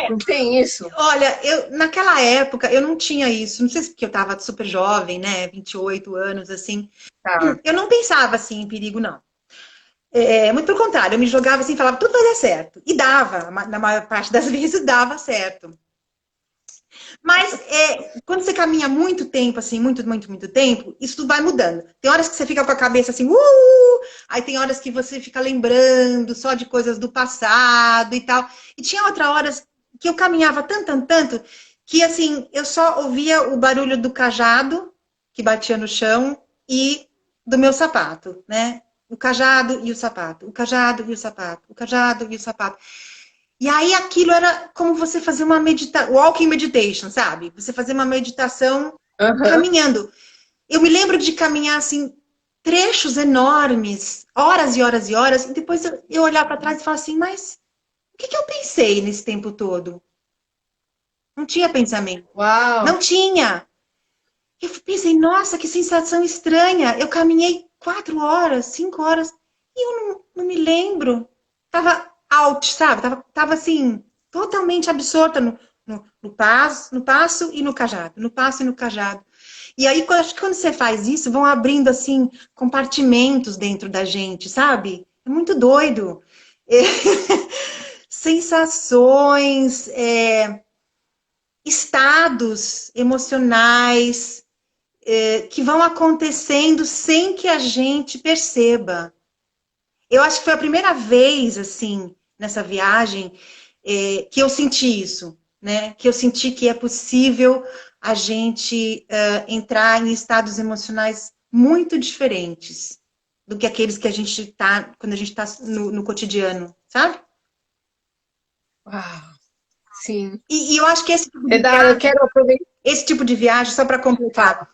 Não tem isso? Olha, naquela época eu não tinha isso. Não sei se porque eu estava super jovem, né? 28 anos, assim. Tá. Eu não pensava assim em perigo, não. Muito pelo contrário, eu me jogava assim, falava, tudo vai dar certo. E dava, na maior parte das vezes dava certo. Mas quando você caminha muito tempo, assim, muito, muito, muito tempo, isso tudo vai mudando. Tem horas que você fica com a cabeça assim, aí tem horas que você fica lembrando só de coisas do passado e tal. E tinha outras horas que eu caminhava tanto, tanto, tanto, que assim, eu só ouvia o barulho do cajado que batia no chão e do meu sapato, né? O cajado e o sapato, o cajado e o sapato, o cajado e o sapato. E aí aquilo era como você fazer uma meditação, walking meditation, sabe? Você fazer uma meditação caminhando. Eu me lembro de caminhar assim, trechos enormes, horas e horas e horas, e depois eu olhar para trás e falar assim, mas o que eu pensei nesse tempo todo? Não tinha pensamento. Uau! Não tinha. Eu pensei, nossa, que sensação estranha. Eu caminhei 4 horas, 5 horas, e eu não me lembro. Tava out, sabe? Tava assim, totalmente absorta no passo e no cajado. No passo e no cajado. E aí, acho que quando você faz isso, vão abrindo, assim, compartimentos dentro da gente, sabe? É muito doido. Sensações, estados emocionais. que vão acontecendo sem que a gente perceba. Eu acho que foi a primeira vez, assim, nessa viagem, que eu senti isso, né? Que eu senti que é possível a gente entrar em estados emocionais muito diferentes do que aqueles que a gente está quando a gente está no cotidiano, sabe? Uau, sim. E eu acho que Nedara, eu quero aproveitar. esse tipo de viagem, só para completar, Fala.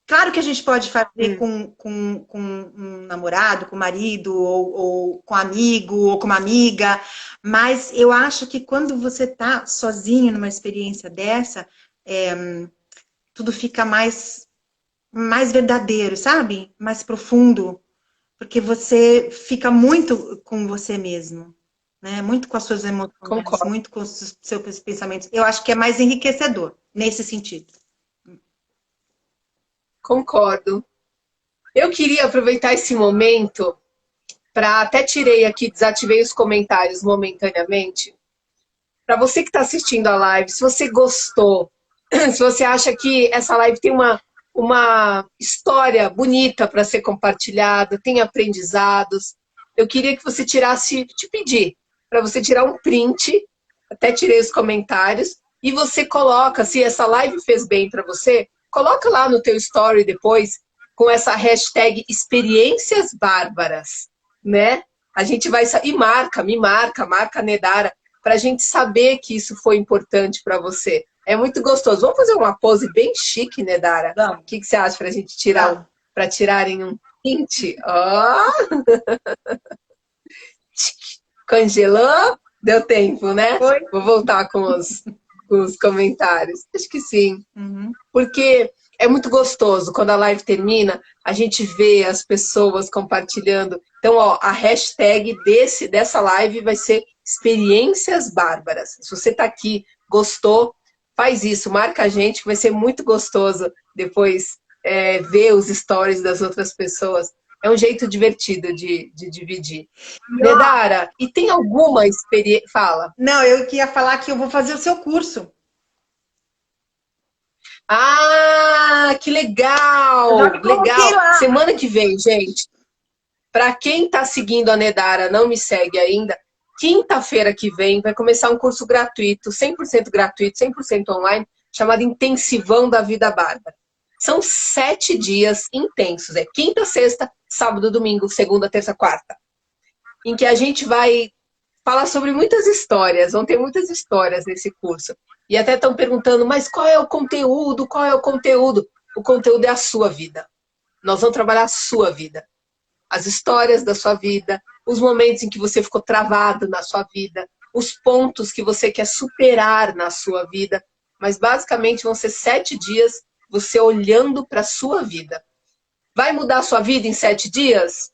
claro que a gente pode fazer Hum, com um namorado, com um marido, ou com um amigo, ou com uma amiga, mas eu acho que quando você está sozinho numa experiência dessa, tudo fica mais verdadeiro, sabe? Mais profundo, porque você fica muito com você mesmo, né? Muito com as suas emoções, concordo, muito com os seus pensamentos. Eu acho que é mais enriquecedor nesse sentido. concordo. Eu queria aproveitar esse momento para até tirei aqui, desativei os comentários momentaneamente. Para você que está assistindo a live, se você gostou, se você acha que essa live tem uma história bonita para ser compartilhada, tem aprendizados, eu queria que você tirasse, te pedir, para você tirar um print, até tirei os comentários, e você coloca, se essa live fez bem para você, coloca lá no teu story depois, com essa hashtag experiências bárbaras, né? A gente vai, e marca a Nedara, para a gente saber que isso foi importante para você. É muito gostoso. Vamos fazer uma pose bem chique, né, Dara? Vamos. O que você acha para a gente tirar, para tirarem um print? Ó! Congelou? Deu tempo, né? Foi? Vou voltar com os comentários. Acho que sim. Uhum. Porque é muito gostoso. Quando a live termina, a gente vê as pessoas compartilhando. Então, ó, a hashtag dessa live vai ser experiências bárbaras. Se você está aqui, gostou, faz isso, marca a gente, que vai ser muito gostoso depois ver os stories das outras pessoas. É um jeito divertido de dividir. Nedara, e tem alguma experiência... Fala. Não, eu queria falar que eu vou fazer o seu curso. Ah, que legal! Já me coloquei Legal! lá. Semana que vem, gente. Para quem está seguindo a Nedara, não me segue ainda, quinta-feira que vem vai começar um curso gratuito, 100% gratuito, 100% online, chamado Intensivão da Vida Bárbara. São 7 dias intensos, é quinta, sexta, sábado, domingo, segunda, terça, quarta, em que a gente vai falar sobre muitas histórias, vão ter muitas histórias nesse curso. E até estão perguntando, mas qual é o conteúdo? Qual é o conteúdo? O conteúdo é a sua vida. Nós vamos trabalhar a sua vida. As histórias da sua vida, os momentos em que você ficou travado na sua vida, os pontos que você quer superar na sua vida. Mas basicamente vão ser 7 dias você olhando para a sua vida. Vai mudar a sua vida em 7 dias?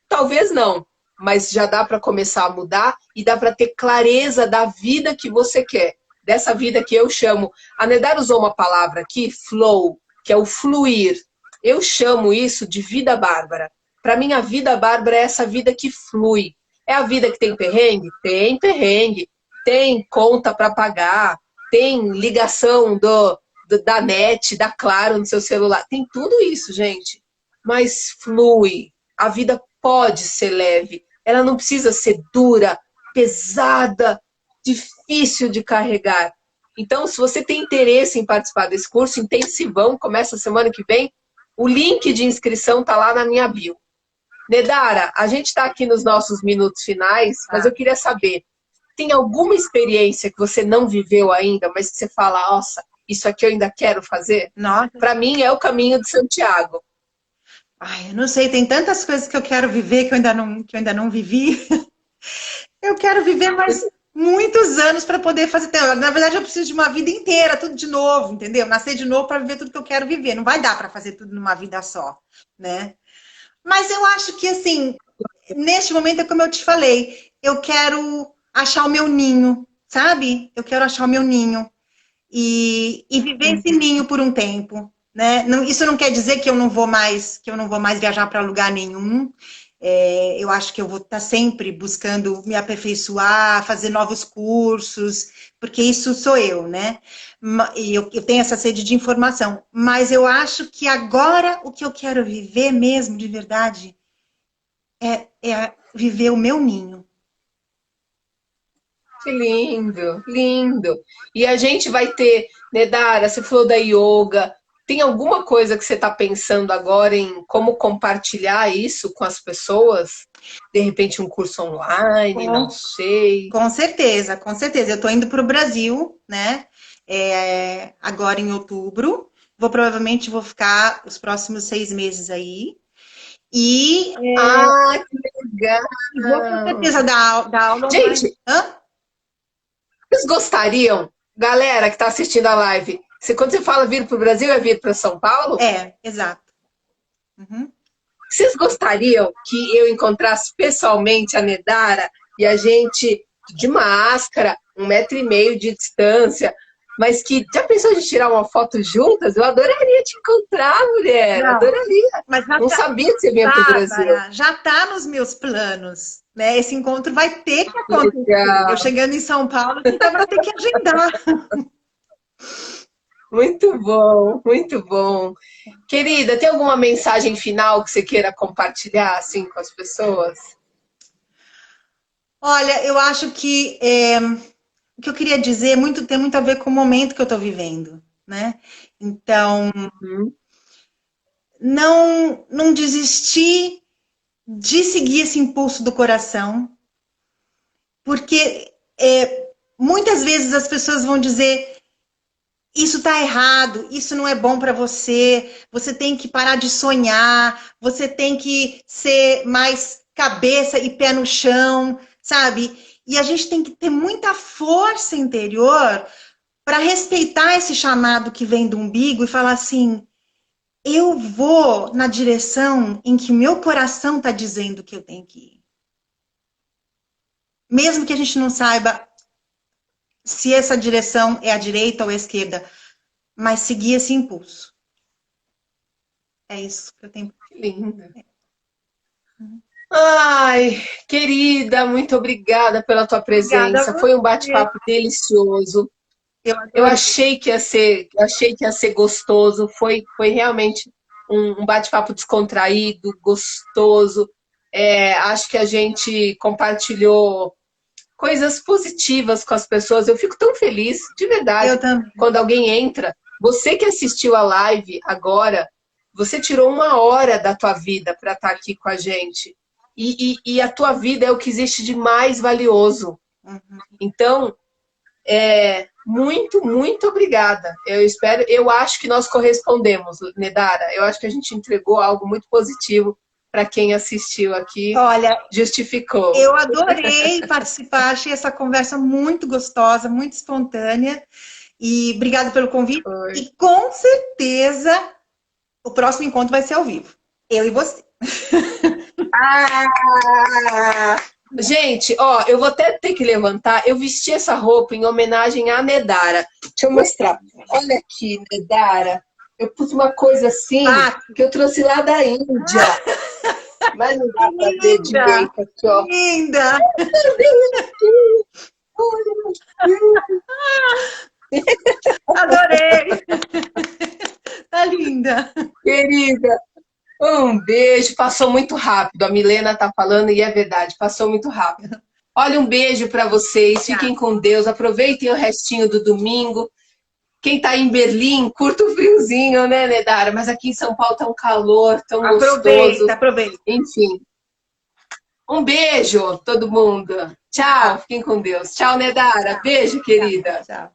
Talvez não, mas já dá para começar a mudar e dá para ter clareza da vida que você quer. Dessa vida que eu chamo... A Nedara usou uma palavra aqui, flow, que é o fluir. Eu chamo isso de vida bárbara. Para mim, a vida bárbara é essa vida que flui. É a vida que tem perrengue? Tem perrengue. Tem conta para pagar. Tem ligação da net, da Claro no seu celular. Tem tudo isso, gente. Mas flui. A vida pode ser leve. Ela não precisa ser dura, pesada, difícil de carregar. Então, se você tem interesse em participar desse curso, intensivão, começa semana que vem, o link de inscrição está lá na minha bio. Nedara, a gente está aqui nos nossos minutos finais, mas eu queria saber, tem alguma experiência que você não viveu ainda, mas que você fala, nossa, isso aqui eu ainda quero fazer? Para mim é o caminho de Santiago. Ai, eu não sei, tem tantas coisas que eu quero viver que eu ainda não vivi. Eu quero viver mais muitos anos para poder fazer. Na verdade, eu preciso de uma vida inteira, tudo de novo, entendeu? Nascer de novo para viver tudo que eu quero viver. Não vai dar para fazer tudo numa vida só, né? Mas eu acho que, assim, neste momento, é como eu te falei, eu quero achar o meu ninho, sabe? Eu quero achar o meu ninho e viver esse ninho por um tempo, né? Não, isso não quer dizer que eu não vou mais viajar para lugar nenhum. Eu acho que eu vou estar sempre buscando me aperfeiçoar, fazer novos cursos, porque isso sou eu, né? E eu tenho essa sede de informação. Mas eu acho que agora o que eu quero viver mesmo, de verdade, é viver o meu ninho. Que lindo, lindo. E a gente vai ter, né, Dara, você falou da yoga. Tem alguma coisa que você está pensando agora em como compartilhar isso com as pessoas? De repente um curso online, não sei. Com certeza, com certeza. Eu estou indo para o Brasil, né? Agora em outubro. Provavelmente vou ficar os próximos 6 meses aí. E Ah, que legal! vou com certeza dar aula online. Gente, Hã? vocês gostariam, galera que está assistindo a live, quando você fala vir para o Brasil, é vir para São Paulo? Exato. Uhum. Vocês gostariam que eu encontrasse pessoalmente a Nedara e a gente, de máscara, 1,5 metro de distância, mas que já pensou de tirar uma foto juntas? Eu adoraria te encontrar, mulher. Não, Adoraria. mas Não sabia que você vinha para o Brasil. Já está nos meus planos, né? Esse encontro vai ter que acontecer. Legal. Eu chegando em São Paulo, então vai ter que agendar. Muito bom, muito bom. Querida, tem alguma mensagem final que você queira compartilhar assim com as pessoas? Olha, eu acho que o que eu queria dizer tem muito a ver com o momento que eu estou vivendo, né? Então, não desistir de seguir esse impulso do coração, porque muitas vezes as pessoas vão dizer: isso está errado, isso não é bom para você, você tem que parar de sonhar, você tem que ser mais cabeça e pé no chão, sabe? E a gente tem que ter muita força interior para respeitar esse chamado que vem do umbigo e falar assim: eu vou na direção em que meu coração está dizendo que eu tenho que ir. Mesmo que a gente não saiba se essa direção é a direita ou a esquerda, mas seguir esse impulso. É isso que eu tenho. Que linda. Ai, querida, muito obrigada pela tua presença. Foi um bate-papo delicioso. Eu achei que ia ser gostoso. Foi realmente um bate-papo descontraído, gostoso. Acho que a gente compartilhou coisas positivas com as pessoas. Eu fico tão feliz, de verdade, Eu também. quando alguém entra. Você que assistiu a live agora, você tirou 1 hora da tua vida para estar aqui com a gente. E a tua vida é o que existe de mais valioso. Então, muito, muito obrigada. Eu acho que nós correspondemos, Nedara. Eu acho que a gente entregou algo muito positivo para quem assistiu aqui. Olha, justificou. Eu adorei participar, achei essa conversa muito gostosa, muito espontânea. E obrigada pelo convite. Foi. E com certeza o próximo encontro vai ser ao vivo. Eu e você. Gente, ó, eu vou até ter que levantar. Eu vesti essa roupa em homenagem à Nedara. Deixa eu mostrar. Olha aqui, Nedara. Eu pus uma coisa assim que eu trouxe lá da Índia. Mas não dá pra ver direito aqui, ó. Linda! Adorei! Tá linda! Querida, um beijo. Passou muito rápido. A Milena tá falando e é verdade. Passou muito rápido. Olha, um beijo para vocês. Fiquem com Deus. Aproveitem o restinho do domingo. Quem tá em Berlim, curta o friozinho, né, Nedara? Mas aqui em São Paulo tá um calor tão gostoso. Aproveita. Enfim. Um beijo, todo mundo. Tchau. Fiquem com Deus. Tchau, Nedara. Beijo, querida. Tchau.